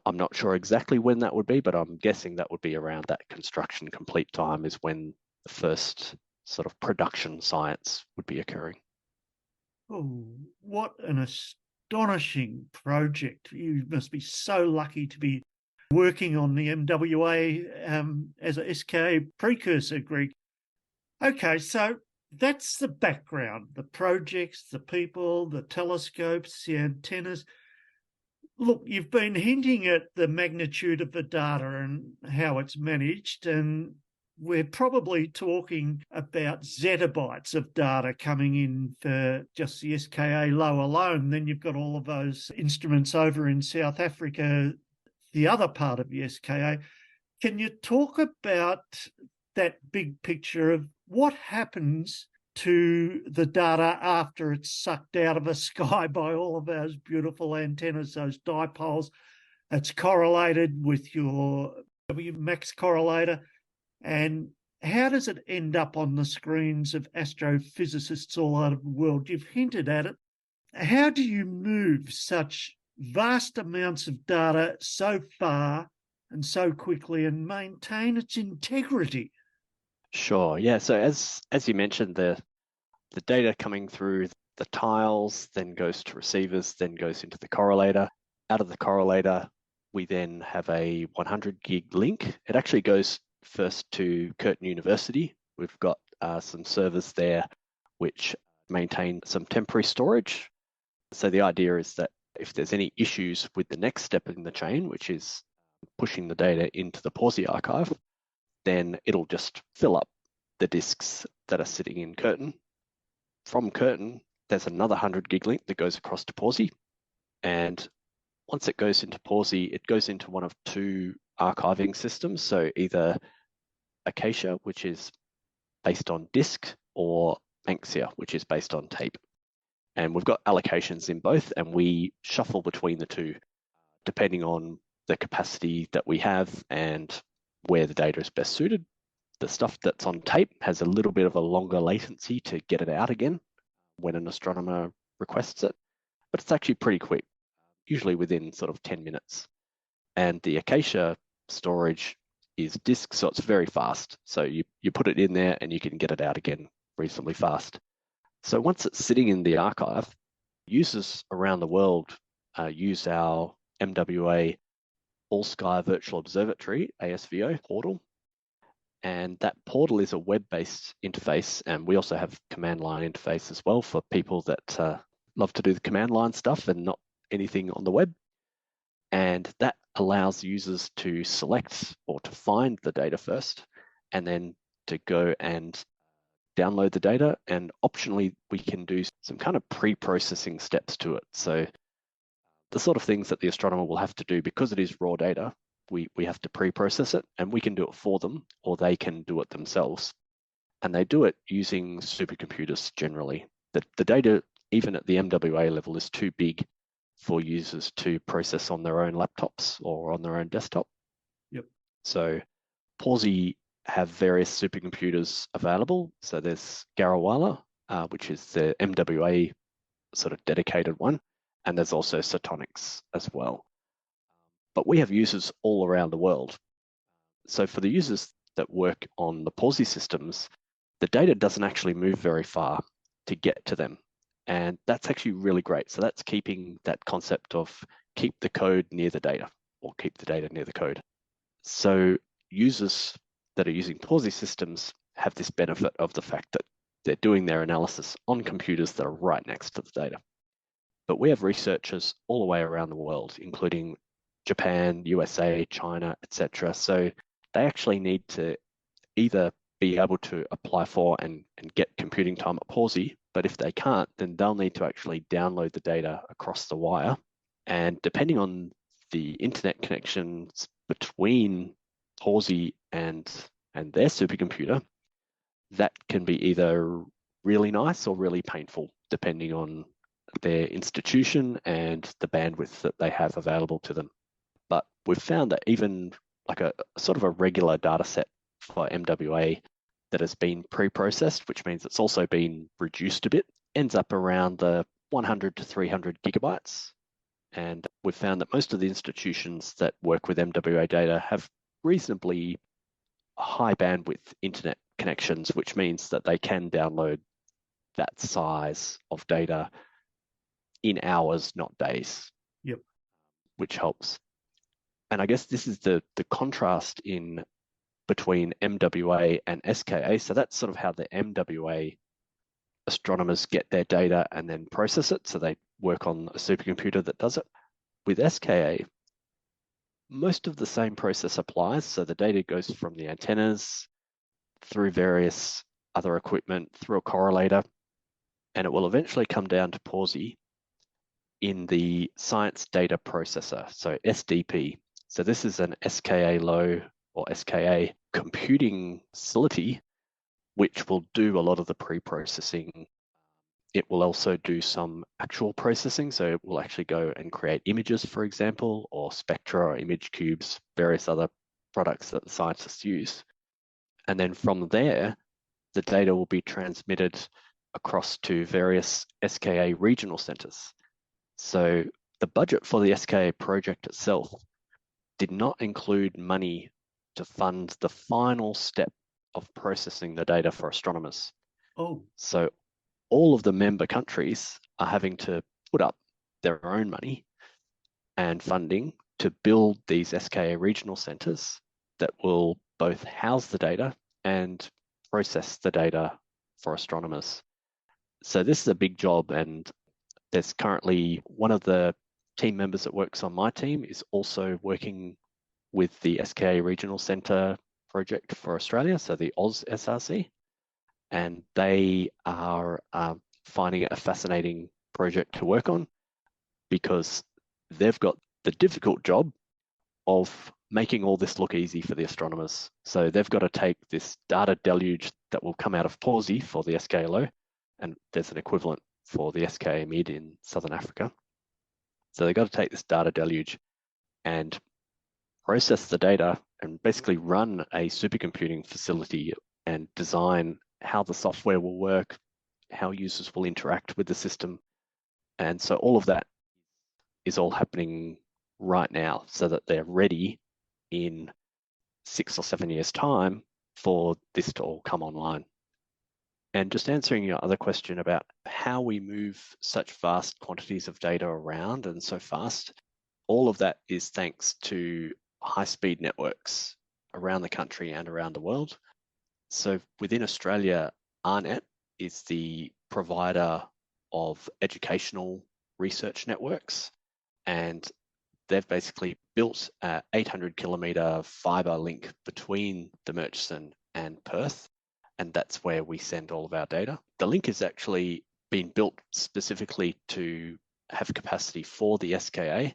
I'm not sure exactly when that would be, but I'm guessing that would be around that construction complete time is when the first sort of production science would be occurring. Oh, what an astonishing project. You must be so lucky to be working on the MWA as a SKA precursor, Greg. Okay, so that's the background, the projects, the people, the telescopes, the antennas. Look, you've been hinting at the magnitude of the data and how it's managed, and we're probably talking about zettabytes of data coming in for just the SKA low alone. Then you've got all of those instruments over in South Africa, the other part of the SKA. Can you talk about that big picture of what happens to the data after it's sucked out of the sky by all of those beautiful antennas, those dipoles? It's correlated with your WMAX correlator. And how does it end up on the screens of astrophysicists all over the world? You've hinted at it. How do you move such vast amounts of data so far and so quickly and maintain its integrity? Sure. Yeah. So as you mentioned, the data coming through the tiles then goes to receivers, then goes into the correlator. Out of the correlator, we then have a 100 gig link. It actually goes first to Curtin University. We've got some servers there which maintain some temporary storage. So the idea is that if there's any issues with the next step in the chain, which is pushing the data into the Pawsey archive, then it'll just fill up the disks that are sitting in Curtin. From Curtin, there's another 100 gig link that goes across to Pawsey. And once it goes into Pawsey, it goes into one of 2 archiving systems. So either Acacia, which is based on disk, or Banksia, which is based on tape. And we've got allocations in both, and we shuffle between the two, depending on the capacity that we have and where the data is best suited. The stuff that's on tape has a little bit of a longer latency to get it out again when an astronomer requests it, but it's actually pretty quick, usually within sort of 10 minutes. And the Acacia storage is disk, so it's very fast. So you put it in there and you can get it out again reasonably fast. So once it's sitting in the archive, users around the world use our MWA All Sky Virtual Observatory, ASVO portal. And that portal is a web-based interface. And we also have command line interface as well for people that love to do the command line stuff and not anything on the web. And that allows users to select or to find the data first, and then to go and download the data. And optionally, we can do some kind of pre-processing steps to it. So the sort of things that the astronomer will have to do, because it is raw data, we have to pre-process it, and we can do it for them, or they can do it themselves. And they do it using supercomputers generally. The data, even at the MWA level, is too big for users to process on their own laptops or on their own desktop. Yep. So Pawsey have various supercomputers available. So there's Garawala, which is the MWA sort of dedicated one, and there's also Photonics as well. But we have users all around the world. So for the users that work on the Pawsey systems, the data doesn't actually move very far to get to them. And that's actually really great. So that's keeping that concept of keep the code near the data, or keep the data near the code. So users that are using Pawsey systems have this benefit of the fact that they're doing their analysis on computers that are right next to the data. But we have researchers all the way around the world, including Japan, USA, China, etc. So they actually need to either be able to apply for and get computing time at Pawsey, but if they can't, then they'll need to actually download the data across the wire. And depending on the internet connections between Pawsey and their supercomputer, that can be either really nice or really painful, depending on their institution and the bandwidth that they have available to them. But we've found that even like a sort of a regular data set for MWA that has been pre-processed, which means it's also been reduced a bit, ends up around the 100 to 300 gigabytes. And we've found that most of the institutions that work with MWA data have reasonably high bandwidth internet connections, which means that they can download that size of data in hours, not days. Yep. Which helps. And I guess this is the contrast between MWA and SKA. So that's sort of how the MWA astronomers get their data and then process it. So they work on a supercomputer that does it. With SKA, most of the same process applies. So the data goes from the antennas through various other equipment, through a correlator, and it will eventually come down to Pawsey in the Science Data Processor, so SDP. So this is an SKA low or SKA computing facility, which will do a lot of the pre-processing. It will also do some actual processing. So it will actually go and create images, for example, or spectra or image cubes, various other products that the scientists use. And then from there, the data will be transmitted across to various SKA regional centers. So the budget for the SKA project itself did not include money to fund the final step of processing the data for astronomers. Oh. So all of the member countries are having to put up their own money and funding to build these SKA regional centers that will both house the data and process the data for astronomers. So this is a big job, and there's currently one of the team members that works on my team is also working with the SKA Regional Centre project for Australia, so the Oz SRC, and they are finding it a fascinating project to work on because they've got the difficult job of making all this look easy for the astronomers. So they've got to take this data deluge that will come out of Pawsey for the SKA low and there's an equivalent for the SKA mid in Southern Africa. So they've got to take this data deluge and process the data and basically run a supercomputing facility and design how the software will work, how users will interact with the system. And so all of that is all happening right now so that they're ready in 6 or 7 years' time for this to all come online. And just answering your other question about how we move such vast quantities of data around and so fast, all of that is thanks to high-speed networks around the country and around the world. So within Australia, AARNet is the provider of educational research networks, and they've basically built an 800-kilometre fibre link between the Murchison and Perth, and that's where we send all of our data. The link has actually been built specifically to have capacity for the SKA.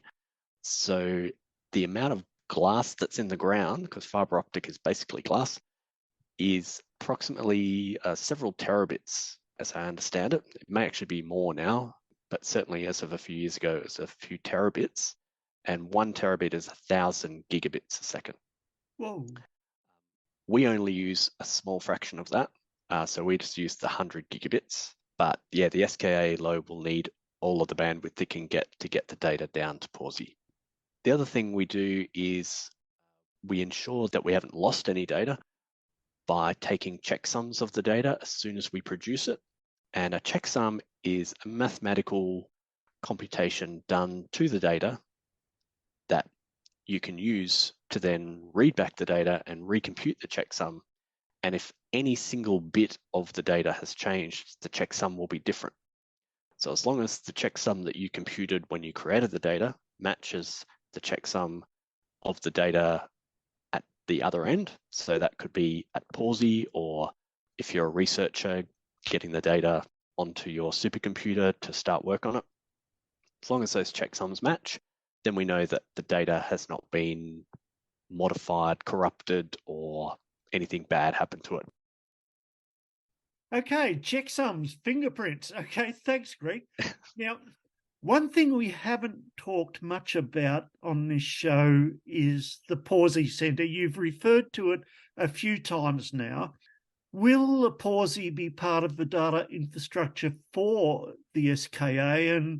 So the amount of glass that's in the ground, because fibre optic is basically glass, is approximately several terabits, as I understand it. It may actually be more now, but certainly as of a few years ago, it was a few terabits, and 1 terabit is 1,000 gigabits a second. Whoa. We only use a small fraction of that, so we just use the 100 gigabits. But yeah, the SKA load will need all of the bandwidth it can get to get the data down to Pawsey. The other thing we do is we ensure that we haven't lost any data by taking checksums of the data as soon as we produce it. And a checksum is a mathematical computation done to the data that you can use to then read back the data and recompute the checksum. And if any single bit of the data has changed, the checksum will be different. So as long as the checksum that you computed when you created the data matches the checksum of the data at the other end, so that could be at Pawsey, or if you're a researcher getting the data onto your supercomputer to start work on it, as long as those checksums match, then we know that the data has not been modified, corrupted, or anything bad happened to it. Okay, checksums, fingerprints. Okay, thanks, Greg. Now, one thing we haven't talked much about on this show is the Pawsey Centre. You've referred to it a few times now. Will the Pawsey be part of the data infrastructure for the SKA,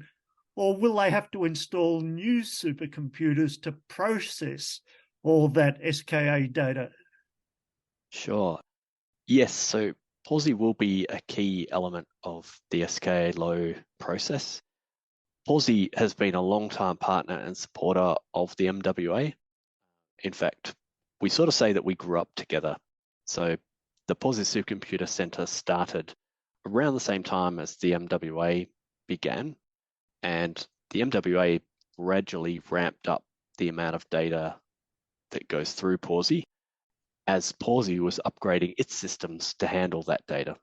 or will they have to install new supercomputers to process all that SKA data? Sure. Yes, so Pawsey will be a key element of the SKA low process. Pawsey has been a long-time partner and supporter of the MWA. In fact, we sort of say that we grew up together. So the Pawsey Supercomputer Centre started around the same time as the MWA began, and the MWA gradually ramped up the amount of data that goes through Pawsey as Pawsey was upgrading its systems to handle that data.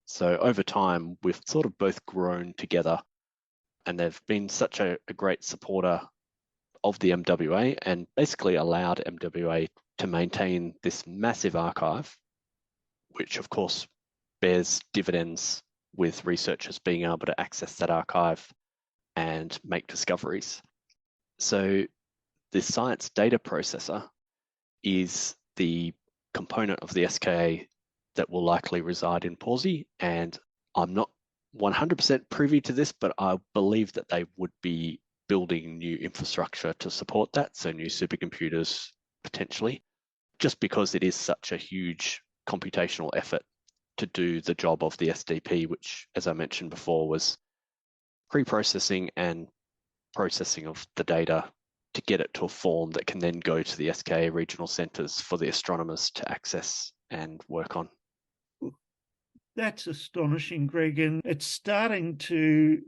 So over time, we've sort of both grown together, and they've been such a great supporter of the MWA and basically allowed MWA to maintain this massive archive, which of course bears dividends with researchers being able to access that archive and make discoveries. So the science data processor is the component of the SKA that will likely reside in Pawsey, and I'm not 100% privy to this, but I believe that they would be building new infrastructure to support that, so new supercomputers potentially, just because it is such a huge computational effort to do the job of the SDP, which, as I mentioned before, was pre-processing and processing of the data to get it to a form that can then go to the SKA regional centres for the astronomers to access and work on. That's astonishing, Greg, and I'm starting to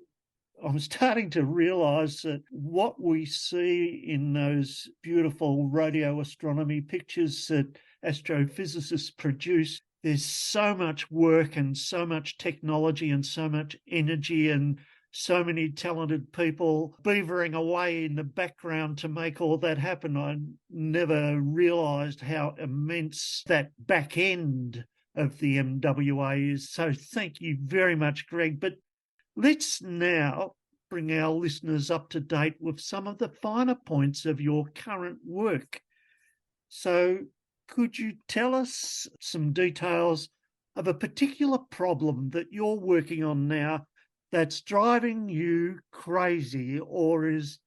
realise that what we see in those beautiful radio astronomy pictures that astrophysicists produce, there's so much work and so much technology and so much energy and so many talented people beavering away in the background to make all that happen. I never realised how immense that back end of the MWA is. So thank you very much, Greg. But let's now bring our listeners up to date with some of the finer points of your current work. So could you tell us some details of a particular problem that you're working on now that's driving you crazy or is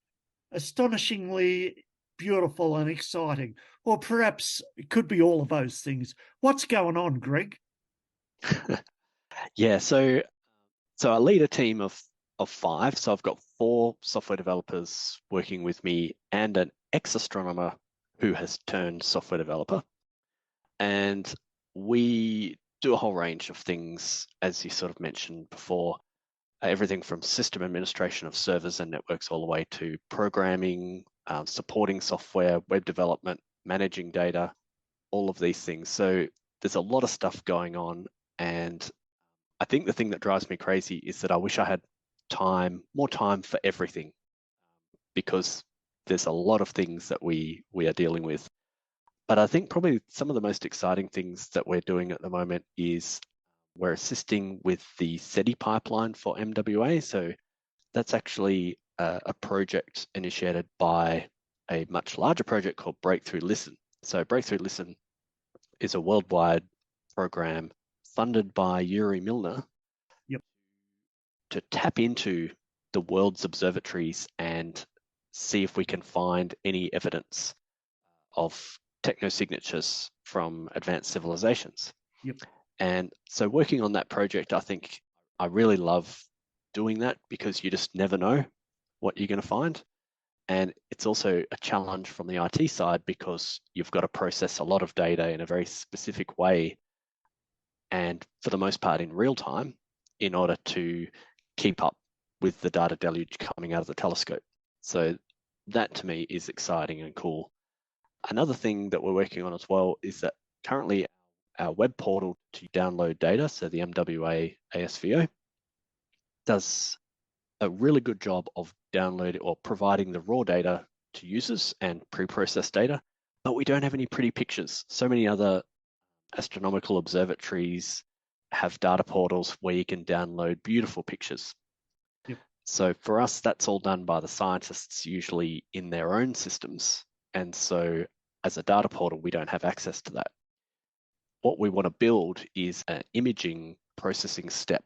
astonishingly beautiful and exciting? Or perhaps it could be all of those things. What's going on, Greg? Yeah, so I lead a team of 5. So I've got 4 software developers working with me and an ex-astronomer who has turned software developer. And we do a whole range of things, as you sort of mentioned before, everything from system administration of servers and networks all the way to programming, supporting software, web development, managing data, all of these things. So there's a lot of stuff going on. And I think the thing that drives me crazy is that I wish I had more time for everything, because there's a lot of things that we are dealing with. But I think probably some of the most exciting things that we're doing at the moment is we're assisting with the SETI pipeline for MWA. So that's actually a project initiated by a much larger project called Breakthrough Listen. So Breakthrough Listen is a worldwide program funded by Yuri Milner to tap into the world's observatories and see if we can find any evidence of technosignatures from advanced civilizations. And so working on that project, I think I really love doing that, because you just never know what you're going to find. And it's also a challenge from the IT side, because you've got to process a lot of data in a very specific way, and for the most part in real time, in order to keep up with the data deluge coming out of the telescope. So that to me is exciting and cool. Another thing that we're working on as well is that currently our web portal to download data, so the MWA ASVO, does a really good job of downloading or providing the raw data to users and pre-processed data, but we don't have any pretty pictures. So many other astronomical observatories have data portals where you can download beautiful pictures. So for us, that's all done by the scientists, usually in their own systems. And so as a data portal, we don't have access to that. What we want to build is an imaging processing step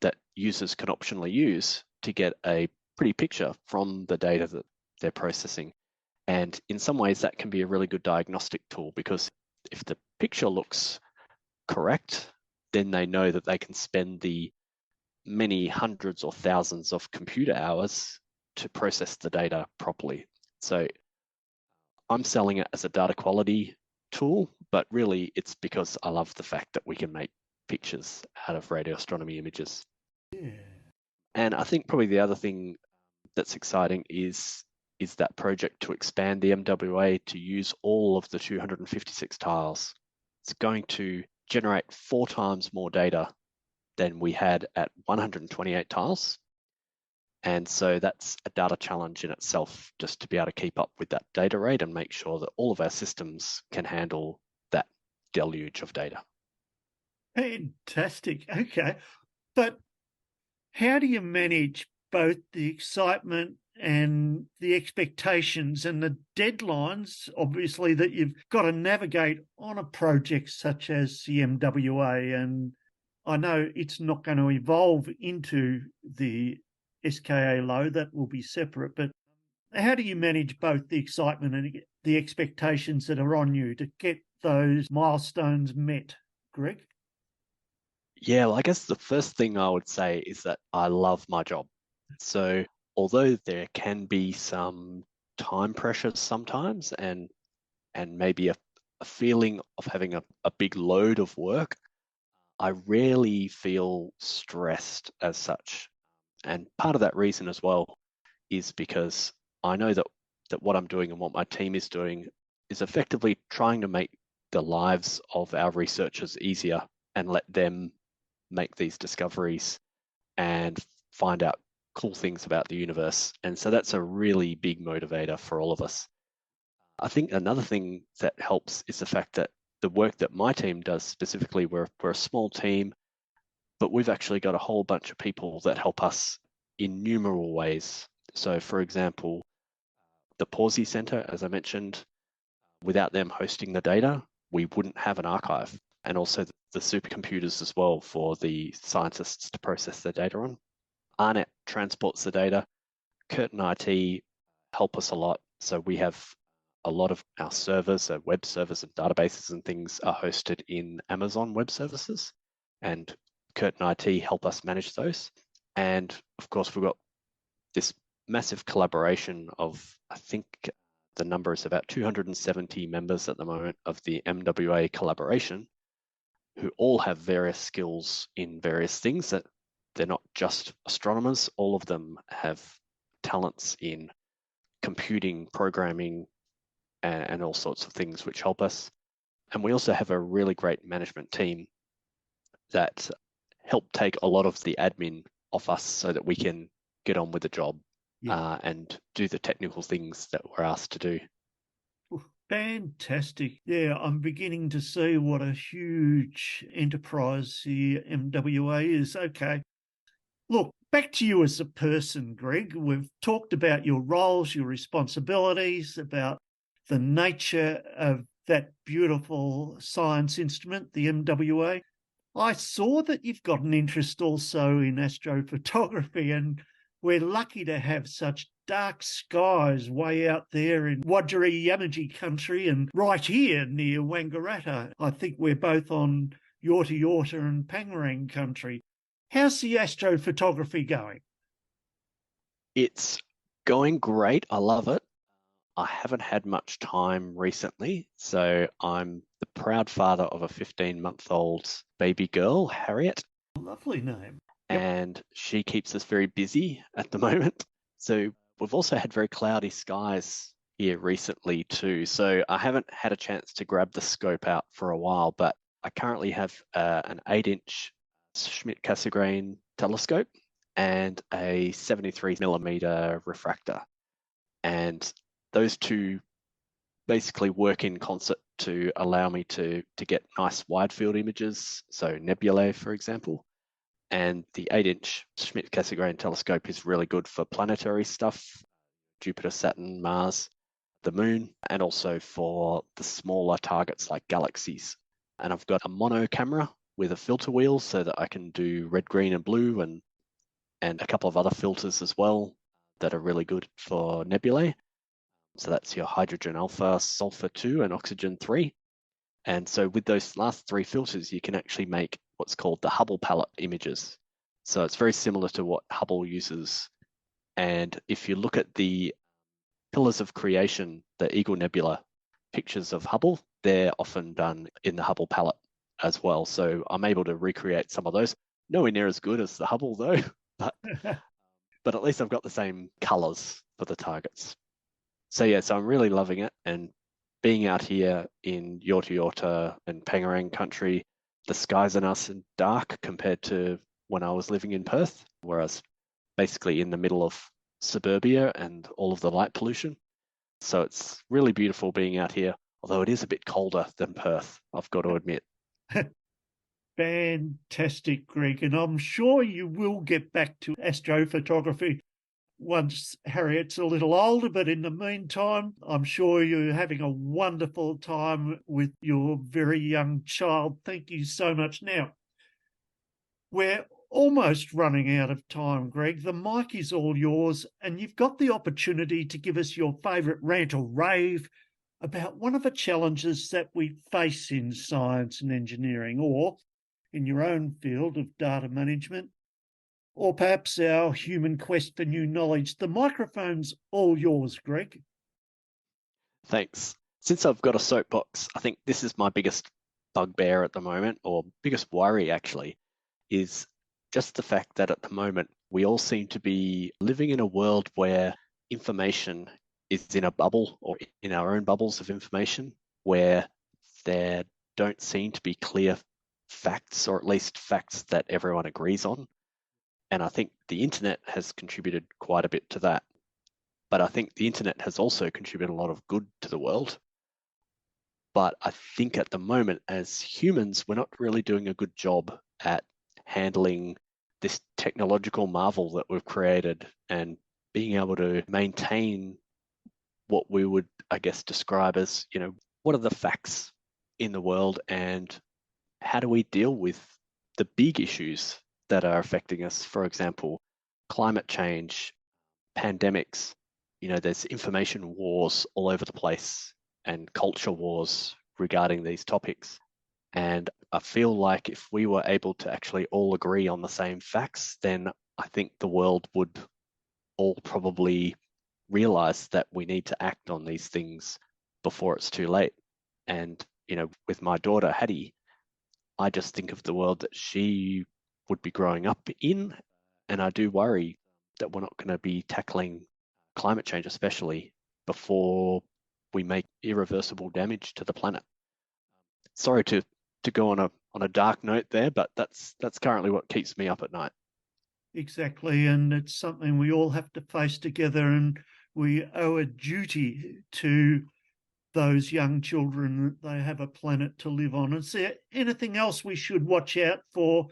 that users can optionally use to get a pretty picture from the data that they're processing. And in some ways, that can be a really good diagnostic tool, because if the picture looks correct, then they know that they can spend the many hundreds or thousands of computer hours to process the data properly. So I'm selling it as a data quality tool, but really it's because I love the fact that we can make pictures out of radio astronomy images. And I think probably the other thing that's exciting is that project to expand the MWA to use all of the 256 tiles. It's going to generate 4 times more data than we had at 128 tiles. And so that's a data challenge in itself, just to be able to keep up with that data rate and make sure that all of our systems can handle that deluge of data. Fantastic. Okay. But how do you manage both the excitement and the expectations and the deadlines, obviously, that you've got to navigate on a project such as the MWA? And I know it's not going to evolve into the SKA low, that will be separate, but how do you manage both the excitement and the expectations that are on you to get those milestones met, Greg? Yeah, well, I guess the first thing I would say is that I love my job. So although there can be some time pressures sometimes and maybe a feeling of having a big load of work, I rarely feel stressed as such. And part of that reason as well is because I know that what I'm doing and what my team is doing is effectively trying to make the lives of our researchers easier and let them make these discoveries and find out cool things about the universe. And so that's a really big motivator for all of us. I think another thing that helps is the fact that the work that my team does specifically, we're a small team, but we've actually got a whole bunch of people that help us in innumerable ways. So, for example, the Pawsey Centre, as I mentioned, without them hosting the data, we wouldn't have an archive. And also the supercomputers as well for the scientists to process their data on. ARNet transports the data. Curtin IT help us a lot. So we have a lot of our servers, so web servers and databases and things are hosted in Amazon Web Services. And Curtin IT help us manage those. And of course, we've got this massive collaboration of, I think the number is about 270 members at the moment of the MWA collaboration, who all have various skills in various things. That they're not just astronomers. All of them have talents in computing, programming, and all sorts of things which help us. And we also have a really great management team that help take a lot of the admin off us so that we can get on with the job and do the technical things that we're asked to do. Fantastic. Yeah, I'm beginning to see what a huge enterprise the MWA is. Okay. Look, back to you as a person, Greg. We've talked about your roles, your responsibilities, about the nature of that beautiful science instrument, the MWA. I saw that you've got an interest also in astrophotography, and we're lucky to have such dark skies way out there in Whadjarri country and right here near Wangaratta. I think we're both on Yorta Yorta and Pangarang country. How's the astrophotography going? It's going great. I love it. I haven't had much time recently, so I'm the proud father of a 15-month-old baby girl, Harriet. Lovely name. And she keeps us very busy at the moment. So we've also had very cloudy skies here recently too. So I haven't had a chance to grab the scope out for a while, but I currently have an 8-inch Schmidt-Cassegrain telescope and a 73mm refractor. And those two basically work in concert to allow me to get nice wide field images, so nebulae, for example. And the 8-inch Schmidt-Cassegrain telescope is really good for planetary stuff, Jupiter, Saturn, Mars, the Moon, and also for the smaller targets like galaxies. And I've got a mono camera with a filter wheel so that I can do red, green, and blue, and a couple of other filters as well that are really good for nebulae. So that's your hydrogen alpha, sulfur 2, and oxygen 3. And so with those last 3 filters, you can actually make what's called the Hubble palette images. So it's very similar to what Hubble uses. And if you look at the pillars of creation, the Eagle Nebula pictures of Hubble, they're often done in the Hubble palette as well. So I'm able to recreate some of those. Nowhere near as good as the Hubble though, but at least I've got the same colors for the targets. So yeah, so I'm really loving it. And being out here in Yorta Yorta and Pangarang country, the skies are nice and dark compared to when I was living in Perth, where I was basically in the middle of suburbia and all of the light pollution. So it's really beautiful being out here, although it is a bit colder than Perth, I've got to admit. Fantastic, Greg. And I'm sure you will get back to astrophotography once Harriet's a little older, but in the meantime, I'm sure you're having a wonderful time with your very young child. Thank you so much. Now, we're almost running out of time, Greg. The mic is all yours, and you've got the opportunity to give us your favourite rant or rave about one of the challenges that we face in science and engineering, or in your own field of data management, or perhaps our human quest for new knowledge. The microphone's all yours, Greg. Thanks. Since I've got a soapbox, I think this is my biggest bugbear at the moment, or biggest worry actually, is just the fact that at the moment we all seem to be living in a world where information is in a bubble, or in our own bubbles of information, where there don't seem to be clear facts, or at least facts that everyone agrees on. And I think the internet has contributed quite a bit to that. But I think the internet has also contributed a lot of good to the world. But I think at the moment, as humans, we're not really doing a good job at handling this technological marvel that we've created and being able to maintain what we would, I guess, describe as, what are the facts in the world and how do we deal with the big issues that are affecting us? For example, climate change, pandemics, there's information wars all over the place and culture wars regarding these topics. And I feel like if we were able to actually all agree on the same facts, then I think the world would all probably realize that we need to act on these things before it's too late. And, with my daughter, Hattie, I just think of the world that she would be growing up in. And I do worry that we're not going to be tackling climate change, especially before we make irreversible damage to the planet. Sorry to go on a dark note there, but that's currently what keeps me up at night. Exactly, and it's something we all have to face together, and we owe a duty to those young children that they have a planet to live on. Is there anything else we should watch out for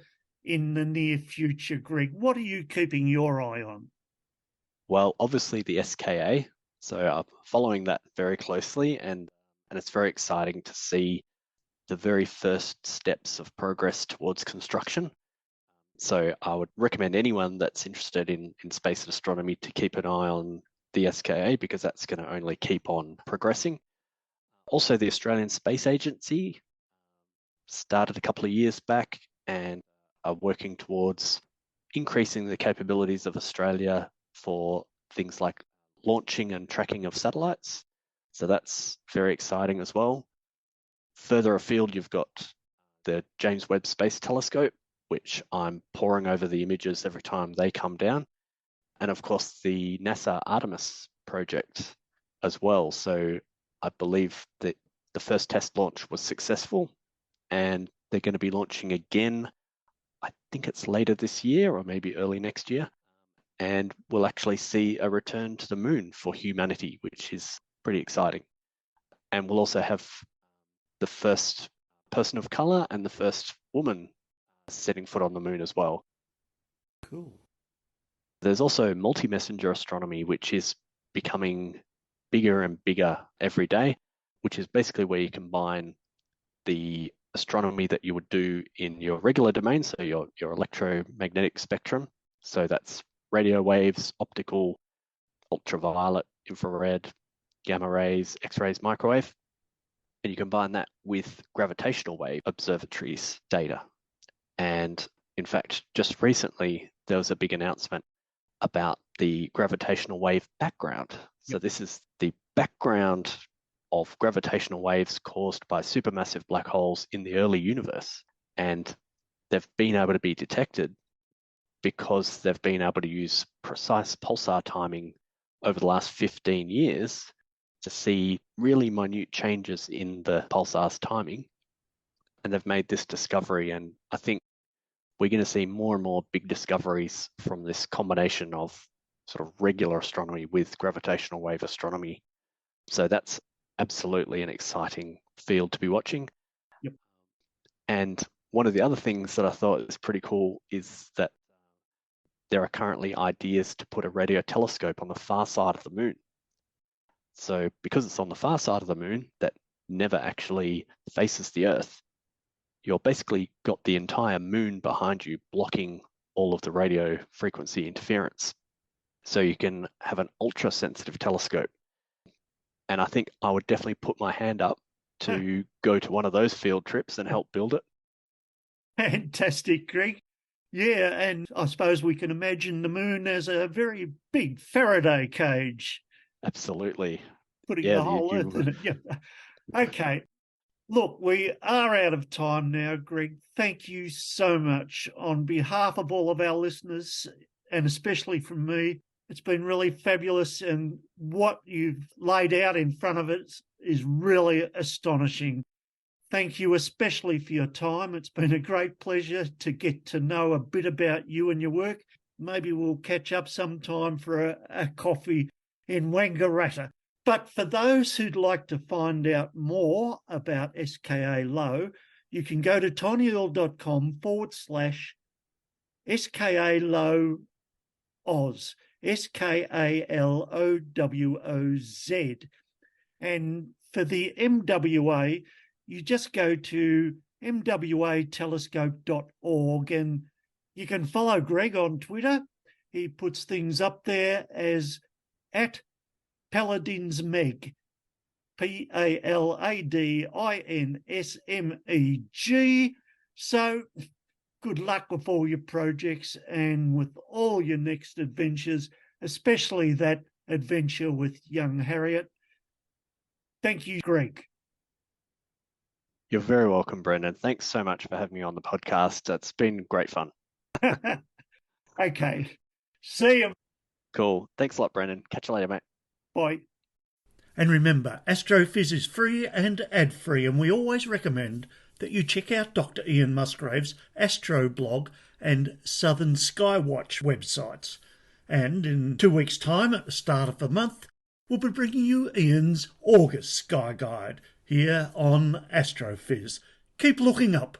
in the near future, Greg? What are you keeping your eye on? Well, obviously the SKA, so I'm following that very closely, and it's very exciting to see the very first steps of progress towards construction. So I would recommend anyone that's interested in space and astronomy to keep an eye on the SKA, because that's going to only keep on progressing. Also, the Australian Space Agency started a couple of years back and are working towards increasing the capabilities of Australia for things like launching and tracking of satellites. So that's very exciting as well. Further afield, you've got the James Webb Space Telescope, which I'm poring over the images every time they come down. And of course, the NASA Artemis project as well. So I believe that the first test launch was successful, and they're going to be launching again. I think it's later this year or maybe early next year. And we'll actually see a return to the moon for humanity, which is pretty exciting. And we'll also have the first person of color and the first woman setting foot on the moon as well. Cool. There's also multi-messenger astronomy, which is becoming bigger and bigger every day, which is basically where you combine the astronomy that you would do in your regular domain, so your electromagnetic spectrum. So that's radio waves, optical, ultraviolet, infrared, gamma rays, X-rays, microwave. And you combine that with gravitational wave observatories data. And in fact, just recently, there was a big announcement about the gravitational wave background. So this is the background of gravitational waves caused by supermassive black holes in the early universe. And they've been able to be detected because they've been able to use precise pulsar timing over the last 15 years to see really minute changes in the pulsar's timing. And they've made this discovery. And I think we're going to see more and more big discoveries from this combination of sort of regular astronomy with gravitational wave astronomy. So that's absolutely an exciting field to be watching. Yep. And one of the other things that I thought was pretty cool is that there are currently ideas to put a radio telescope on the far side of the moon. So because it's on the far side of the moon that never actually faces the Earth, you're basically got the entire moon behind you blocking all of the radio frequency interference. So you can have an ultra sensitive telescope. And I think I would definitely put my hand up to go to one of those field trips and help build it. Fantastic, Greg. Yeah, and I suppose we can imagine the moon as a very big Faraday cage. Absolutely. Putting the whole Earth in it. Yeah. Okay. Look, we are out of time now, Greg. Thank you so much on behalf of all of our listeners, and especially from me. It's been really fabulous, and what you've laid out in front of us is really astonishing. Thank you especially for your time. It's been a great pleasure to get to know a bit about you and your work. Maybe we'll catch up sometime for a coffee in Wangaratta. But for those who'd like to find out more about SKA Low, you can go to tinyurl.com/SKA Low Oz, SKALOWOZ. And for the MWA, you just go to mwatelescope.org, and you can follow Greg on Twitter. He puts things up there as at Paladinsmeg, PALADINSMEG. So good luck with all your projects and with all your next adventures, especially that adventure with young Harriet. Thank you, Greg. You're very welcome, Brendan. Thanks so much for having me on the podcast. It's been great fun. Okay. See you. Cool. Thanks a lot, Brendan. Catch you later, mate. Bye. And remember, Astrophiz is free and ad-free, and we always recommend that you check out Dr. Ian Musgrave's Astro blog and Southern Skywatch websites. And in 2 weeks' time, at the start of the month, we'll be bringing you Ian's August Sky Guide here on Astrophiz. Keep looking up.